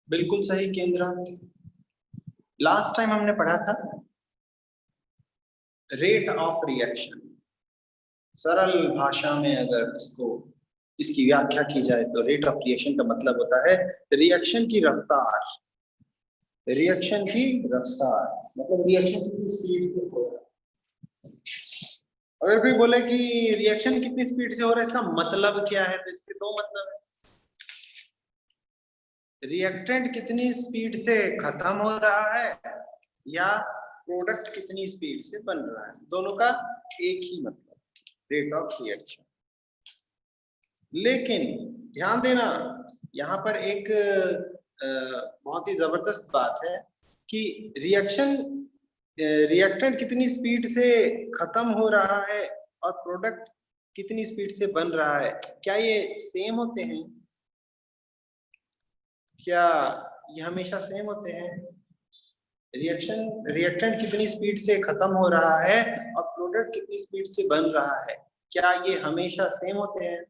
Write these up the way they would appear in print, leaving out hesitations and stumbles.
बिल्कुल सही केंद्र। लास्ट टाइम हमने पढ़ा था रेट ऑफ रिएक्शन। सरल भाषा में अगर इसकी व्याख्या की जाए तो रेट ऑफ रिएक्शन का मतलब होता है रिएक्शन की रफ्तार। रिएक्शन की रफ्तार मतलब रिएक्शन कितनी स्पीड से हो रहा है। अगर कोई बोले कि रिएक्शन कितनी स्पीड से हो रहा है, इसका मतलब क्या है, तो इसके दो मतलब है। रिएक्टेंट कितनी स्पीड से खत्म हो रहा है या प्रोडक्ट कितनी स्पीड से बन रहा है, दोनों का एक ही मतलब, रेट ऑफ रिएक्शन। लेकिन ध्यान देना, यहाँ पर एक बहुत ही जबरदस्त बात है कि रिएक्टेंट कितनी स्पीड से खत्म हो रहा है और प्रोडक्ट कितनी स्पीड से बन रहा है, क्या ये सेम होते हैं? क्या ये हमेशा सेम होते हैं? रिएक्टेंट कितनी स्पीड से खत्म हो रहा है और प्रोडक्ट कितनी स्पीड से बन रहा है, क्या ये हमेशा सेम होते हैं?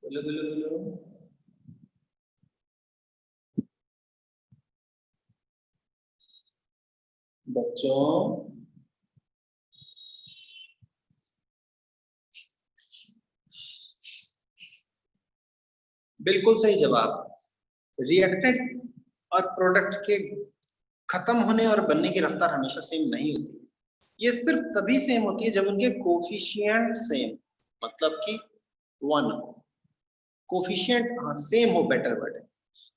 बोलो बोलो बोलो। बच्चों, बिल्कुल सही जवाब। रिएक्टेंट और प्रोडक्ट के खत्म होने और बनने की रफ्तार हमेशा सेम नहीं होती। ये सिर्फ तभी सेम होती है जब उनके कोफिशिएंट सेम, मतलब कि 1 हो। कोफिशिएंट सेम हो, बेटर वर्ड है।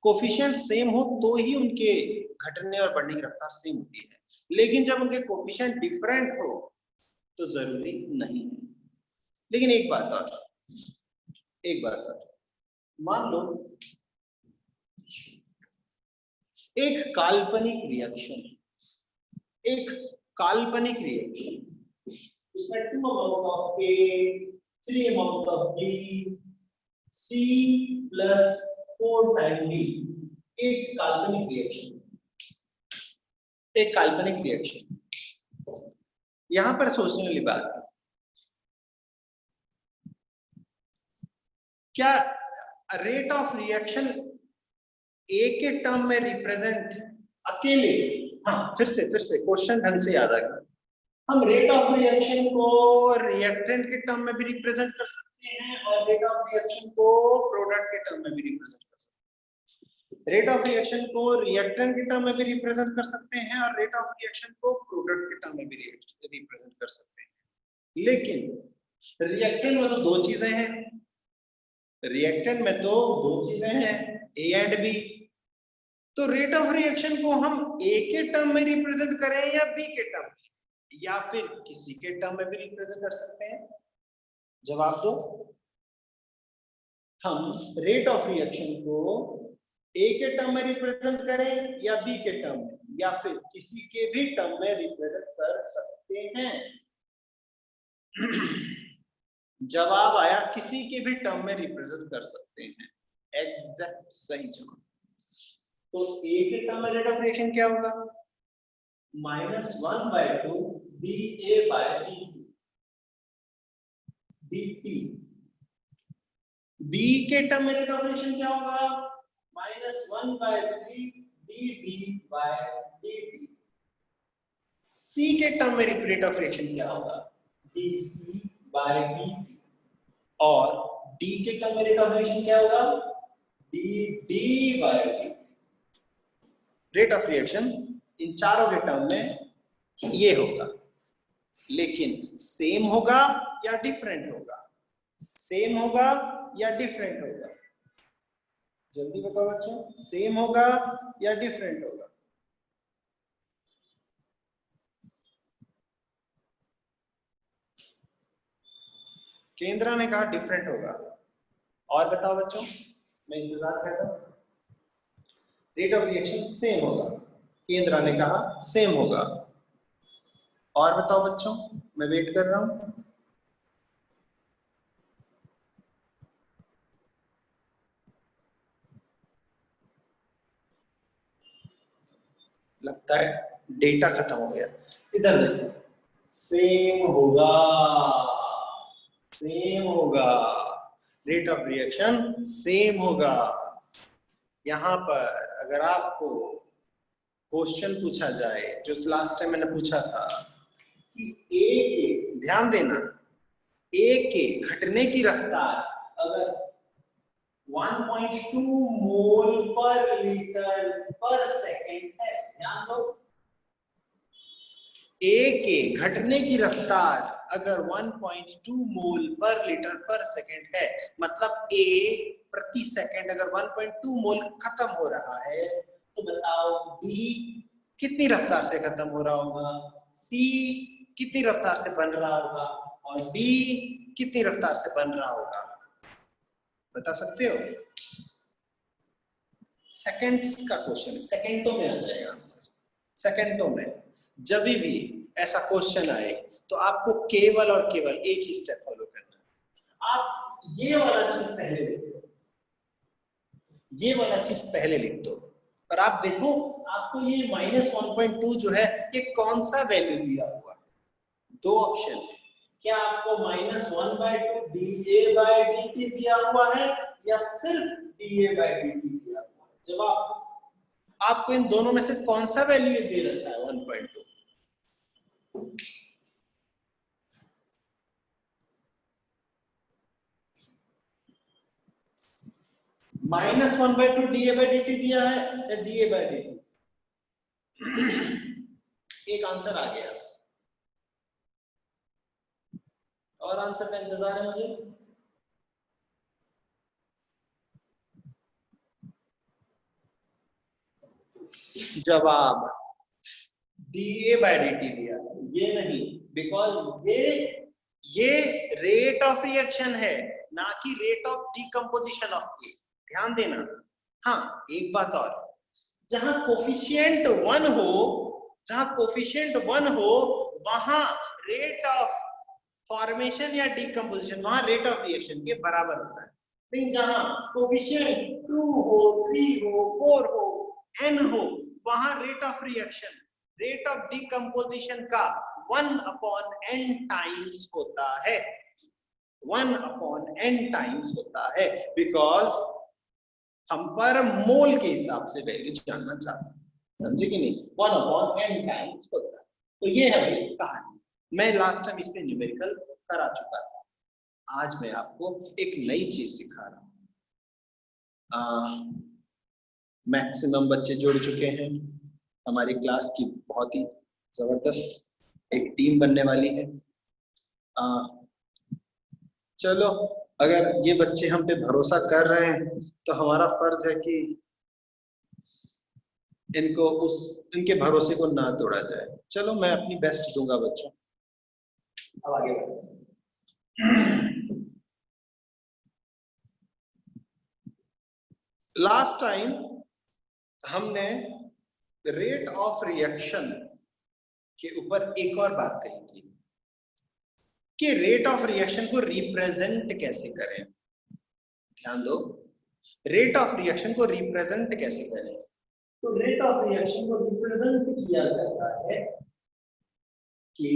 कोफिशिएंट सेम हो तो ही उनके घटने और बढ़ने की रफ्तार सेम होती है। लेकिन जब उनके कोफिशिएंट डिफरेंट हो तो जरूरी नहीं है। लेकिन एक बात और, मान लो एक काल्पनिक रिएक्शन, इसमें 2 amount of A, 3 amount of B, C plus 4 time D. एक काल्पनिक रिएक्शन। यहां पर सोचने वाली बात है, क्या रेट ऑफ रिएक्शन ए के टर्म में रिप्रेजेंट अकेले, हाँ फिर से क्वेश्चन ढंग से याद आ गया, हम रेट ऑफ रिएक्शन को रिएक्टेंट के टर्म में भी रिप्रेजेंट कर सकते हैं और रेट ऑफ रिएक्शन को प्रोडक्ट के टर्म में भी रिप्रेजेंट कर सकते हैं। रेट ऑफ रिएक्शन को रिएक्टेंट के टर्म में भी रिप्रेजेंट कर सकते हैं और रेट ऑफ रिएक्शन को प्रोडक्ट के टर्म में भी रिप्रेजेंट कर सकते हैं। लेकिन रिएक्टेंट में तो दो चीजें हैं, ए एंड बी। तो रेट ऑफ रिएक्शन को हम ए के टर्म में रिप्रेजेंट करें या बी के टर्म में या फिर किसी के टर्म में भी रिप्रेजेंट कर सकते हैं? जवाब दो। हम रेट ऑफ रिएक्शन को ए के टर्म में रिप्रेजेंट करें या बी के टर्म में या फिर किसी के भी टर्म में रिप्रेजेंट कर सकते हैं? जवाब आया किसी के भी टर्म में रिप्रेजेंट कर सकते हैं। एग्जैक्ट सही जवाब। तो ए के टर्म में रेट ऑफ रिएक्शन क्या होगा? -1/2 dA/dt। बी के टर्म में रेट ऑफ रिएक्शन क्या होगा? -1/3 dB/dt। सी के टर्म में रेट ऑफ रिएक्शन क्या होगा? dC/dt। और डी के टर्म में रेट ऑफ रिएक्शन क्या होगा? dD/dt। Rate of reaction in चारों के टर्म में ये होगा। लेकिन सेम होगा या डिफरेंट होगा? सेम होगा या डिफरेंट होगा? जल्दी बताओ बच्चों, सेम होगा या डिफरेंट होगा? केंद्रा ने कहा डिफरेंट होगा। और बताओ बच्चों, मैं इंतजार करता हूं। रेट ऑफ रिएक्शन सेम होगा, केंद्रा ने कहा सेम होगा। और बताओ बच्चों, मैं वेट कर रहा हूं। लगता है डेटा खत्म हो गया। इधर देखो, सेम होगा। रेट ऑफ रिएक्शन सेम होगा। यहां पर अगर आपको क्वेश्चन पूछा जाए जो लास्ट टाइम मैंने पूछा था कि ए के, ध्यान देना, ए के घटने की रफ्तार अगर 1.2 मोल पर लीटर पर सेकंड है, ध्यान दो, ए के घटने की रफ्तार अगर 1.2 मोल पर लीटर पर सेकंड है, मतलब ए प्रति सेकंड अगर 1.2 मोल खत्म हो रहा है, तो बताओ डी कितनी रफ्तार से खत्म हो रहा होगा, सी कितनी रफ्तार से बन रहा होगा और डी कितनी रफ्तार से बन रहा होगा, बता सकते हो? सेकंड्स का क्वेश्चन है, सेकंडों में आ जाएगा आंसर, सेकंडों में। जब भी ऐसा क्वेश्चन आए तो आपको केवल और केवल एक ही स्टेप फॉलो करना है। आप ये वाला चीज पहले लिख दो, ये वाला चीज पहले लिख दो, और आप देखो आपको ये -1.2 जो है ये कौन सा वैल्यू दिया हुआ है। दो ऑप्शन है, क्या आपको -1/2 dA/dt दिया हुआ है या सिर्फ dA/dt दिया हुआ है? जवाब आपको इन दोनों में से कौन सा वैल्यू दे रखा है 1.2? -1/2 dA/dt दिया है या dA/dt? एक आंसर आ गया और आंसर का इंतजार है मुझे। जवाब dA/dt दिया, ये नहीं, बिकॉज ये रेट ऑफ रिएक्शन है ना कि रेट ऑफ डिकम्पोजिशन ऑफ ए, ध्यान देना। हाँ, एक बात और, जहां कोफिशिएंट 1 हो, जहां कोफिशिएंट 1 हो वहां रेट ऑफ फॉर्मेशन या डिकम्पोजिशन वहां रेट ऑफ रिएक्शन के बराबर होता है। लेकिन जहां कोफिशिएंट 2 हो, 3 हो, 4 हो, n हो, वहां rate of reaction, rate of decomposition का 1/n टाइम्स होता है, 1/n टाइम्स होता है, बिकॉज हम पर मोल के हिसाब से वैल्यू जानना चाहते हैं, समझे कि नहीं? 1/n टाइम्स होता है। तो ये है भाई कहानी। मैं लास्ट टाइम इस पे न्यूमेरिकल करा चुका था, आज मैं आपको एक नई चीज सिखा रहा हूँ। मैक्सिमम बच्चे जुड़ चुके हैं, हमारी क्लास की बहुत ही जबरदस्त एक टीम बनने वाली है। चलो, अगर ये बच्चे हम पे भरोसा कर रहे हैं तो हमारा फर्ज है कि इनको इनके भरोसे को ना तोड़ा जाए। चलो, मैं अपनी बेस्ट दूंगा बच्चों। अब आगे लास्ट टाइम हमने रेट ऑफ रिएक्शन के ऊपर एक और बात कही थी कि रेट ऑफ रिएक्शन को रिप्रेजेंट कैसे करें। ध्यान दो, रेट ऑफ रिएक्शन को रिप्रेजेंट कैसे करें? तो रेट ऑफ रिएक्शन को रिप्रेजेंट किया जाता है कि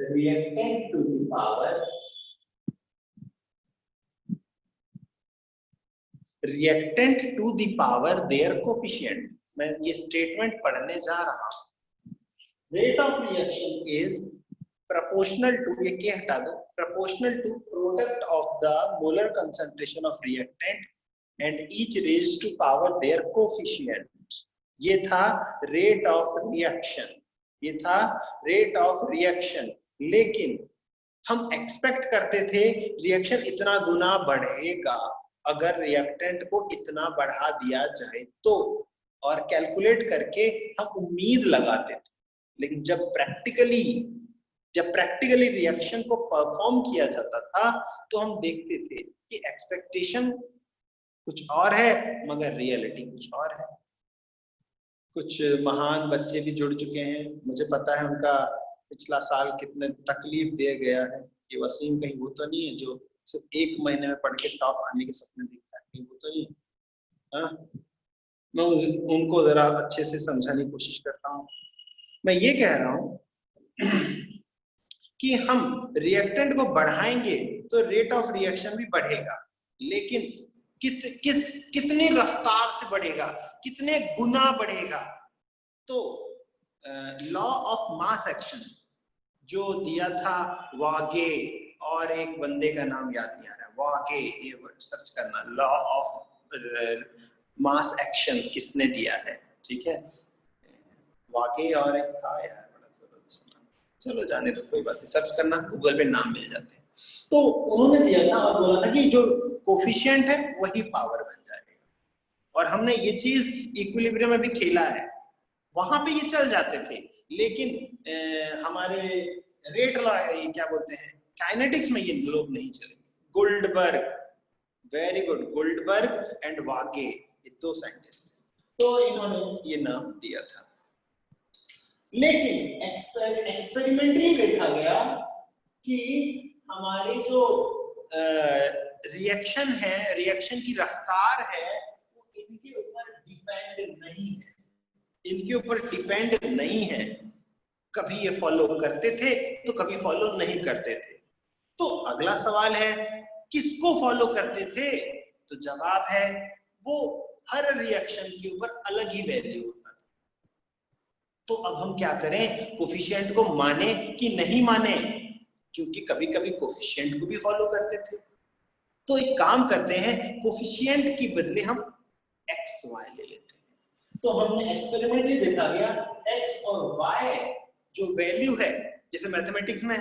reactant to the power, reactant to the power their coefficient. मैं ये स्टेटमेंट पढ़ने जा रहा हूं। Rate of reaction is proportional to, ये के हटा दो, proportional to product of the molar concentration of reactant and each raised to power their coefficient। ये था rate of reaction, ये था rate of reaction। लेकिन हम एक्सपेक्ट करते थे रिएक्शन इतना गुना बढ़ेगा अगर रिएक्टेंट को इतना बढ़ा दिया जाए तो, और कैलकुलेट करके हम उम्मीद लगाते थे। लेकिन जब प्रैक्टिकली रिएक्शन को परफॉर्म किया जाता था तो हम देखते थे कि एक्सपेक्टेशन कुछ और है मगर रियलिटी कुछ और है। कुछ महान बच्चे भी जुड़ चुके हैं, मुझे पता है उनका पिछला साल कितने तकलीफ दिया गया है। ये वसीम कहीं वो तो नहीं है जो सिर्फ 1 महीने में पढ़ के टॉप आने के सपने देखता है, कहीं वो तो नहीं है? हाँ, मैं उनको जरा अच्छे से समझाने की कोशिश करता हूँ। मैं ये कह रहा हूँ कि हम रिएक्टेंट को बढ़ाएंगे तो रेट ऑफ रिएक्शन भी बढ़ेगा। लेकिन कितनी रफ्तार से बढ़ेगा, कितने गुना बढ़ेगा। तो लॉ ऑफ मास एक्शन जो दिया था वागे, और एक बंदे का नाम याद नहीं आ रहा, वागे, ये वर्ड सर्च करना, लॉ ऑफ मास एक्शन किसने दिया है, ठीक है, वागे और एक था यार, चलो जाने दो, कोई बात नहीं, सर्च करना, गूगल पे नाम मिल जाते हैं। तो उन्होंने दिया था और बोला था कि जो कोफिशिएंट है वही पावर बन जाएगा, और हमने ये चीज इक्विलिब्रियम में भी खेला है, वहां पे ये चल जाते थे, लेकिन हमारे रेट लॉ, ये क्या बोलते हैं, काइनेटिक्स में ये लोग नहीं चले। Goldberg, very good, Goldberg and Waage, ये दो साइंटिस्ट, तो इन्होंने ये नाम दिया था। लेकिन एक्सपेरिमेंटली देखा गया कि हमारे जो रिएक्शन है, रिएक्शन की रफ्तार है, वो इनके ऊपर डिपेंड नहीं है, इनके ऊपर डिपेंड नहीं है। कभी ये फॉलो करते थे तो कभी फॉलो नहीं करते थे। तो अगला सवाल है, किसको फॉलो करते थे? तो जवाब है, वो हर रिएक्शन के ऊपर अलग ही वैल्यू होता था। तो अब हम क्या करें, कोफिशिएंट को माने कि नहीं माने, क्योंकि कभी कभी कोफिशिएंट को भी फॉलो करते थे। तो एक काम करते हैं, कोफिशिएंट की बदले हम एक्स वाई ले लेते हैं। तो हमने एक्सपेरिमेंटली देखा गया, एक्स और वाई जो वैल्यू है, जैसे मैथमेटिक्स में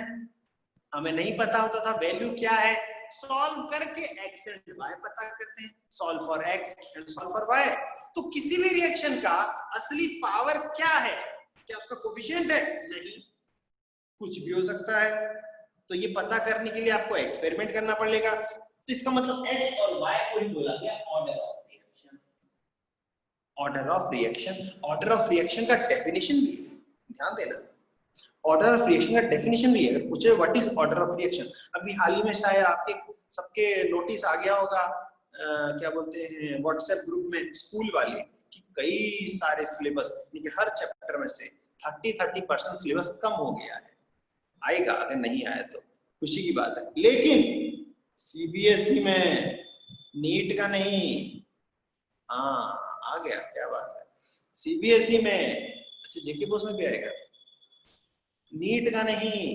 हमें नहीं पता होता था वैल्यू क्या है, सॉल्व करके एक्स एंड वाई पता करते हैं, solve for X and solve for Y. तो किसी भी रिएक्शन का असली पावर क्या है, क्या उसका कोफिशिएंट है? नहीं, कुछ भी हो सकता है। तो ये पता करने के लिए आपको एक्सपेरिमेंट करना पड़ेगा। तो इसका मतलब एक्स और वाई को ही बोला गया order of reaction. Order of reaction, order of reaction का डेफिनेशन भी है, ध्यान देना, ऑर्डर ऑफ रिएक्शन का डेफिनेशन भी है। अगर पूछे what is order of reaction, अभी हाल ही में शायद आपके सबके नोटिस आ गया होगा, क्या बोलते हैं, व्हाट्सएप ग्रुप में स्कूल वाली, कि कई सारे सिलेबस, हर चैप्टर में से 30% सिलेबस कम हो गया है। आएगा, अगर नहीं आया तो खुशी की बात है, लेकिन सीबीएसई में नीट का नहीं, हाँ आ गया, क्या बात है, सीबीएसई में, अच्छा जेके बोस में भी आएगा, नीट का नहीं,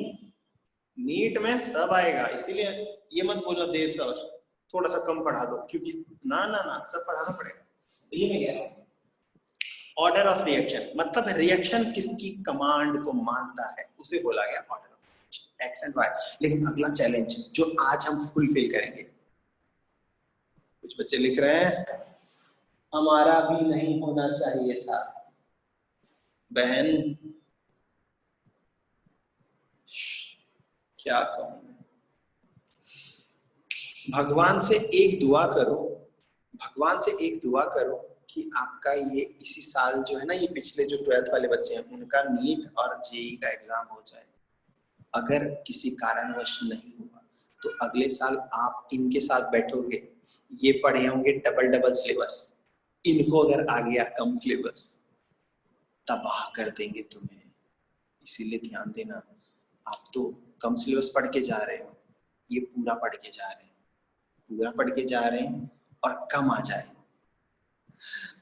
नीट में सब आएगा। इसीलिए ये मत बोलना देव सर थोड़ा सा कम पढ़ा दो, क्योंकि ना ना ना सब पढ़ाना पड़ेगा। तो ये मैं कह रहा हूँ, ऑर्डर ऑफ रिएक्शन मतलब रिएक्शन किसकी कमांड को मानता है, उसे बोला गया order of reaction, X and Y. लेकिन अगला चैलेंज जो आज हम फुलफिल करेंगे, कुछ बच्चे लिख रहे हैं हमारा भी नहीं होना चाहिए था, बहन क्या कहूं, भगवान से एक दुआ करो, भगवान से एक दुआ करो कि आपका ये इसी साल जो है ना, ये पिछले जो 12th वाले बच्चे हैं उनका नीट और जेई का एग्जाम हो जाए। अगर किसी कारणवश नहीं हुआ तो अगले साल आप इनके साथ बैठोगे, ये पढ़े होंगे डबल सिलेबस, इनको अगर आ गया कम सिलेबस, तबाह कर देंगे तुम्हें। इसीलिए ध्यान देना, आप तो कम सिलेबस पढ़ के जा रहे हो, ये पूरा पढ़ के जा रहे हैं, पूरा पढ़ के जा रहे हैं, और कम आ जाए।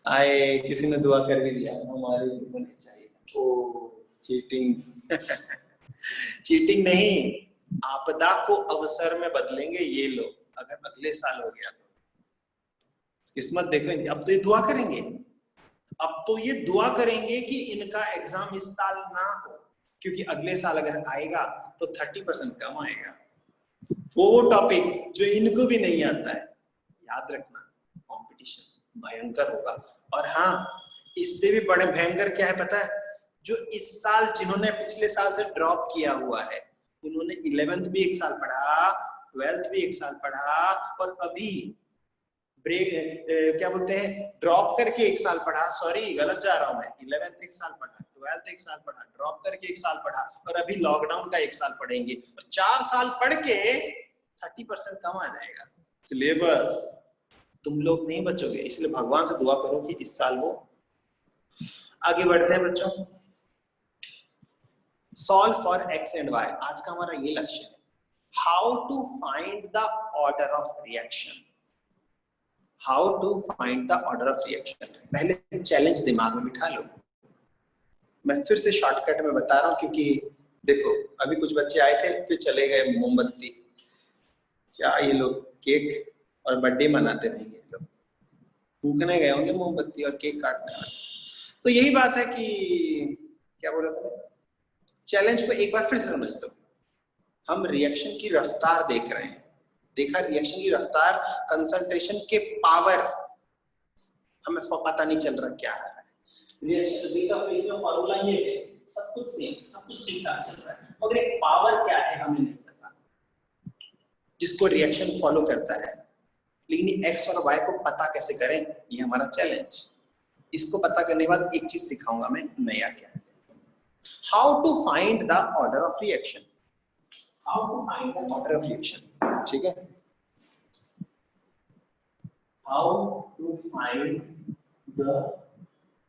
आए किसी ने दुआ कर भी दिया, हमारे होने चाहिए। ओ चीटिंग चीटिंग नहीं, आपदा को अवसर में बदलेंगे ये लोग, अगर अगले साल हो गया तो किस्मत देखेंगे। अब तो ये दुआ करेंगे, अब तो ये दुआ करेंगे कि इनका एग्जाम इस साल ना हो, क्योंकि अगले साल अगर आएगा तो 30% कम आएगा, वो टॉपिक जो इनको भी नहीं आता है। याद रखना, कंपटीशन भयंकर होगा। और हाँ, इससे भी बड़े भयंकर क्या है पता है, जो इस साल जिन्होंने पिछले साल से ड्रॉप किया हुआ है, उन्होंने 11th भी एक साल पढ़ा, 12th भी एक साल पढ़ा, और अभी ब्रेक क्या बोलते हैं, ड्रॉप करके एक साल पढ़ा, सॉरी गलत जा रहा हूं मैं, 11th एक साल पढ़ा, 12th एक साल पढ़ा, ड्रॉप करके एक साल पढ़ा, और अभी लॉकडाउन का एक साल पढ़ेंगे, और 4 साल पढ़ के 30% कम आ जाएगा सिलेबस, तुम लोग नहीं बचोगे। इसलिए भगवान से दुआ करो कि इस साल वो। आगे बढ़ते हैं बच्चों, solve for X and Y, आज का हमारा ये लक्ष्य है, how to find the order of reaction. How to find the order of reaction. पहले चैलेंज दिमाग में बिठा लो। मैं फिर से शॉर्टकट में बता रहा हूँ, क्योंकि देखो अभी कुछ बच्चे आए थे फिर चले गए। मोमबत्ती, क्या ये लोग केक और बर्थडे मनाते नहीं, ये लोग फूकने गए होंगे मोमबत्ती और केक काटने वाले। तो यही बात है कि क्या बोल रहा था, चैलेंज को एक बार फिर से समझ लो। हम रिएक्शन की रफ्तार देख रहे हैं। देखा रिएक्शन की रफ्तार, कंसंट्रेशन के पावर, हमें पता नहीं चल रहा क्या है। Reaction rate of reaction formula ये है, सब कुछ सेम, सब कुछ ठीक ठाक चल रहा है, मगर एक पावर क्या है हमें नहीं पता, जिसको रिएक्शन फॉलो करता है। लेकिन एक्स और वाई को पता कैसे करें, ये हमारा चैलेंज। इसको पता करने के बाद एक चीज सिखाऊंगा मैं नया, क्या है, how to find the order of reaction. How to find the order of reaction, ठीक है। How to find the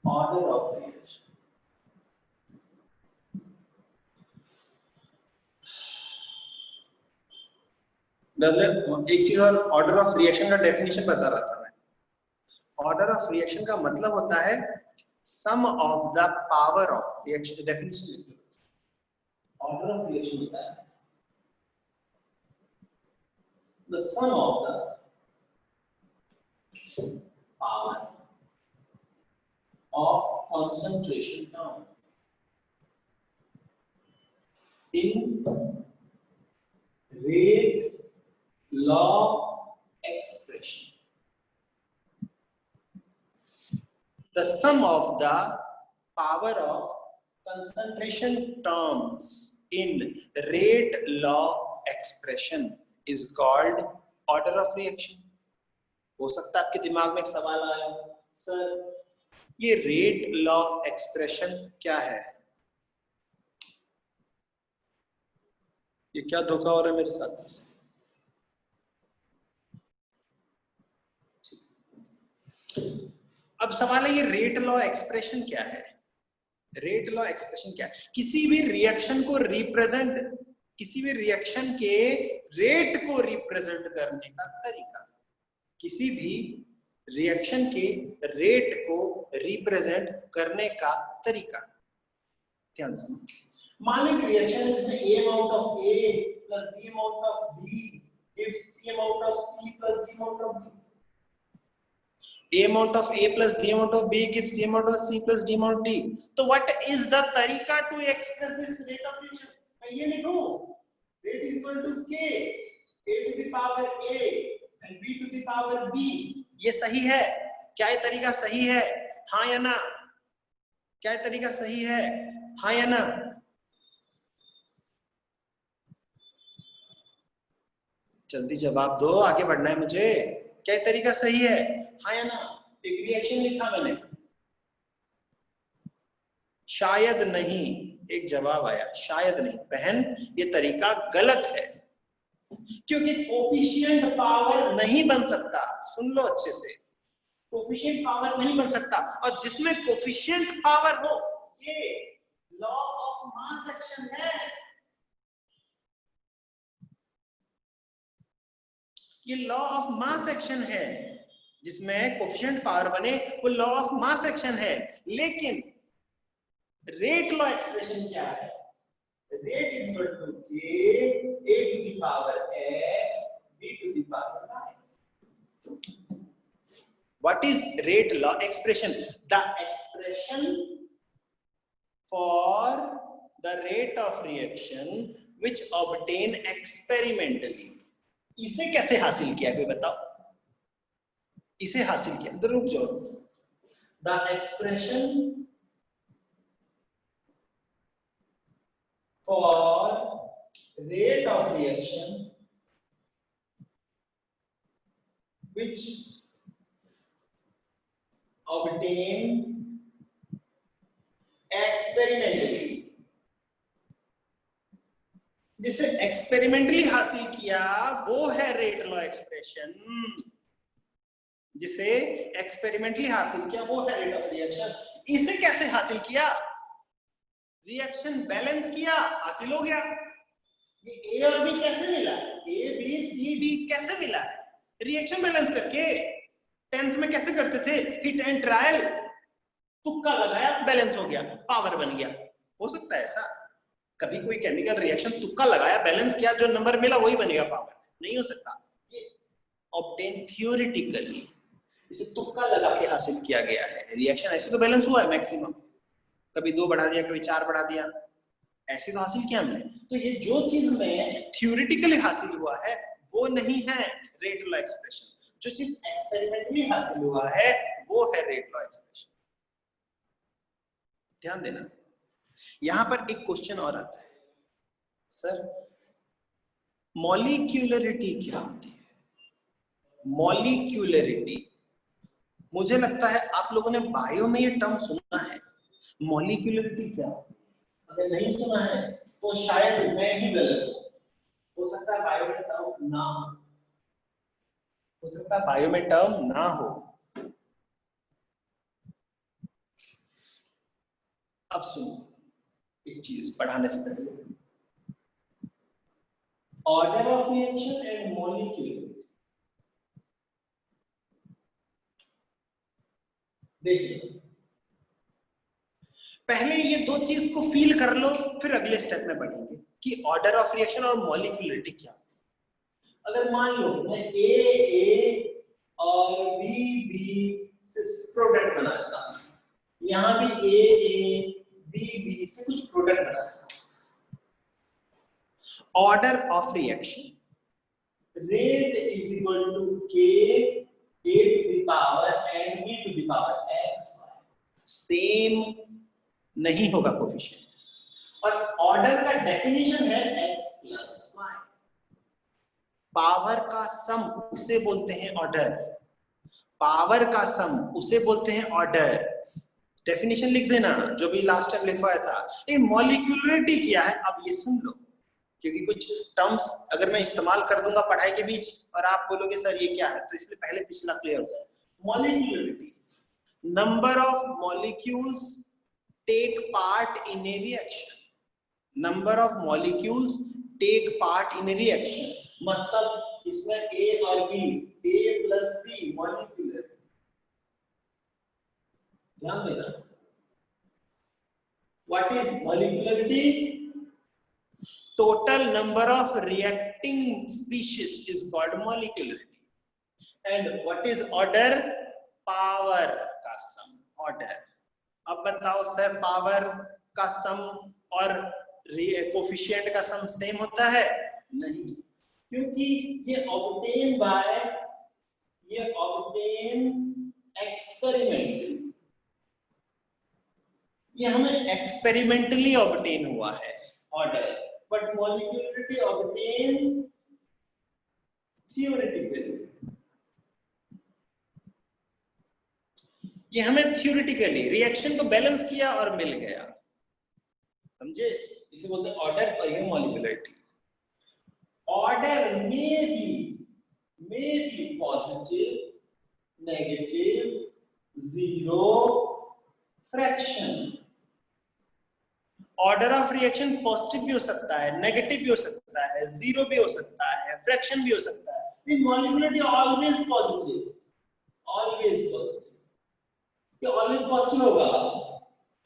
order of reaction. एक चीज और, ऑर्डर ऑफ रिएक्शन का डेफिनेशन बता रहा था मैं। ऑर्डर ऑफ रिएक्शन का मतलब होता है sum of the power of reaction. Definition order of reaction होता है the sum of the power of concentration term in rate law expression. The sum of the power of concentration terms in rate law expression is called order of reaction. हो सकता है आपके दिमाग में एक सवाल आया, सर ये रेट लॉ एक्सप्रेशन क्या है? ये क्या धोखा हो रहा है मेरे साथ? अब सवाल है ये रेट लॉ एक्सप्रेशन क्या है? रेट लॉ एक्सप्रेशन क्या है? किसी भी रिएक्शन को रिप्रेजेंट, किसी भी रिएक्शन के रेट को रिप्रेजेंट करने का तरीका, किसी भी रिएक्शन के रेट को रिप्रेजेंट करने का तरीका। ध्यान से, मान लो reaction is A amount of A plus B amount of B gives C amount of C plus D amount of D. A amount of A plus B amount of B gives C amount of C plus D amount of D. So what is the तरीका to express this rate of reaction? मैं ये लिखूं, rate is equal to K, A to the power A and B to the power B. ये सही है क्या? ये तरीका सही है, हाँ या ना? क्या ये तरीका सही है, हाँ या ना? जल्दी जवाब दो, आगे बढ़ना है मुझे। क्या ये तरीका सही है, हाँ या ना? एक रिएक्शन लिखा मैंने, शायद नहीं, एक जवाब आया शायद नहीं। बहन ये तरीका गलत है, क्योंकि कोफिशिएंट पावर नहीं बन सकता। सुन लो अच्छे से, कोफिशिएंट पावर नहीं बन सकता, और जिसमें कोफिशिएंट पावर हो, ये लॉ ऑफ मास एक्शन है। ये लॉ ऑफ मास एक्शन है, जिसमें कोफिशिएंट पावर बने, वो लॉ ऑफ मास एक्शन है। लेकिन रेट लॉ एक्सप्रेशन क्या है? Rate is equal to K, A to the power X, B to the power Y. What is rate law expression? The expression for the rate of reaction which obtain experimentally. इसे कैसे हासिल किया, कोई बताओ? इसे हासिल किया, इधर रुक जाओ। The expression for rate of reaction which obtain experimentally, जिसे एक्सपेरिमेंटली हासिल किया वो है रेट लॉ एक्सप्रेशन। जिसे एक्सपेरिमेंटली हासिल किया वो है रेट ऑफ रिएक्शन। इसे कैसे हासिल किया? रिएक्शन बैलेंस किया, हासिल हो गया। ये ए और बी कैसे मिला? ए बी सी डी कैसे मिला? रिएक्शन बैलेंस करके। 10th में कैसे करते थे, हिट एंड ट्रायल, तुक्का लगाया बैलेंस हो गया, पावर बन गया। हो सकता है ऐसा कभी कोई केमिकल रिएक्शन तुक्का लगाया बैलेंस किया, जो नंबर मिला वही बनेगा पावर? नहीं हो सकता। ये ऑब्टेन थियोरेटिकली, इसे तुक्का लगा के हासिल किया गया है। रिएक्शन ऐसे तो बैलेंस हुआ है मैक्सिमम, कभी 2 बढ़ा दिया, कभी 4 बढ़ा दिया, ऐसे तो हासिल किया हमने। तो ये जो चीज में थियोरेटिकली हासिल हुआ है वो नहीं है रेट लॉ एक्सप्रेशन, जो चीज एक्सपेरिमेंटली हासिल हुआ है वो है रेट लॉ एक्सप्रेशन। ध्यान देना, यहां पर एक क्वेश्चन और आता है, सर मॉलिक्यूलरिटी क्या होती है? मॉलिक्यूलरिटी, मुझे लगता है आप लोगों ने बायो में ये टर्म सुना है, मॉलिक्यूलरिटी क्या होती है? अगर नहीं सुना है तो शायद मैं ही गलत हो सकता है बायो में टर्म ना हो सकता है बायो में टर्म ना हो। अब सुनो एक चीज पढ़ाने से पहले, order of reaction and molecule. देखिए पहले ये दो चीज को फील कर लो, फिर अगले स्टेप में बढ़ेंगे कि ऑर्डर ऑफ रिएक्शन और मॉलिक्यूलरिटी क्या। अगर मान लो मैं ए और बी से प्रोडक्ट बनाता हूं, यहां भी ए बी से कुछ प्रोडक्ट बनाता हूं, order of reaction rate is equal to k a to the power and b to the power x y, same नहीं होगा कोफिशिएंट, और ऑर्डर का डेफिनेशन है x plus y, पावर का सम उसे बोलते हैं ऑर्डर, पावर का सम उसे बोलते हैं ऑर्डर। डेफिनेशन लिख देना जो भी लास्ट टाइम लिखवाया था। लेकिन मॉलिक्यूलरिटी क्या है अब ये सुन लो, क्योंकि कुछ टर्म्स अगर मैं इस्तेमाल कर दूंगा पढ़ाई के बीच और आप बोलोगे सर ये क्या है, तो इसलिए पहले पिछला क्लियर हो जाए। Molecularity, number of molecules take part in a reaction, number of molecules take part in a reaction, मतलब इसमें ए और B, A plus B molecular. ध्यान देना, what is molecularity? Total number of reacting species is called molecularity. And what is order? Power का sum, order. अब बताओ sir power का सम और कोफिशिएंट का सम सेम होता है? नहीं, क्योंकि ये ऑब्टेन एक्सपेरिमेंटली, ये हमें एक्सपेरिमेंटली ऑब्टेन हुआ है order, but molecularity obtained theoretically, ये हमें थियोरेटिकली रिएक्शन को बैलेंस किया और मिल गया, समझे? इसे बोलते हैं ऑर्डर और ये मॉलिक्यूलरिटी। ऑर्डर में भी positive, negative, zero, fraction. Order of reaction positive भी हो सकता है, नेगेटिव भी हो सकता है, जीरो भी हो सकता है, फ्रैक्शन भी हो सकता है। Molecularity always positive, always positive, ये ऑलवेज पॉजिटिव होगा।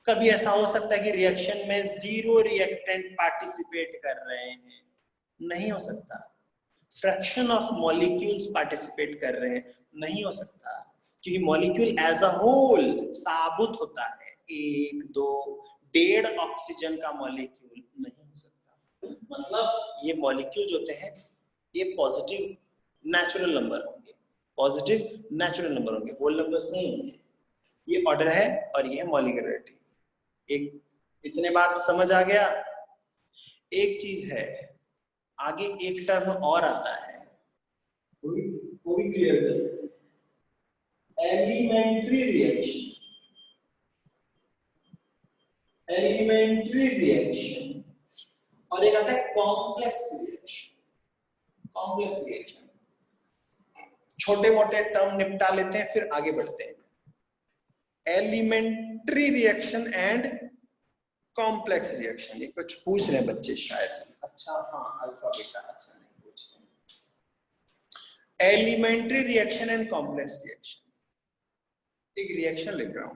कभी ऐसा हो सकता है कि रिएक्शन में जीरो रिएक्टेंट पार्टिसिपेट कर रहे हैं, नहीं हो सकता। फ्रैक्शन ऑफ मॉलिक्यूल्स पार्टिसिपेट कर रहे हैं, नहीं हो सकता, क्योंकि मॉलिक्यूल एज अ होल साबुत होता है, 1 2 1.5 ऑक्सीजन का मॉलिक्यूल नहीं हो सकता। मतलब ये मॉलिक्यूल होते हैं ये पॉजिटिव नेचुरल नंबर होंगे, पॉजिटिव नेचुरल नंबर होंगे, होल नंबर्स नहीं होंगे। ये ऑर्डर है और ये है मॉलिक्यूलरिटी। एक इतने बात समझ आ गया। एक चीज है आगे एक टर्म और आता है, वो भी क्लियर कर, एलिमेंट्री रिएक्शन। एलिमेंट्री रिएक्शन और एक आता है कॉम्प्लेक्स रिएक्शन। कॉम्प्लेक्स रिएक्शन छोटे मोटे टर्म निपटा लेते हैं फिर आगे बढ़ते हैं। Elementary reaction and complex reaction, ये कुछ पूछ रहे हैं बच्चे शायद। अच्छा हाँ, अल्फा बीटा, अच्छा नहीं पूछ रहे। Elementary reaction and complex reaction, एक रिएक्शन लिख रहा हूं,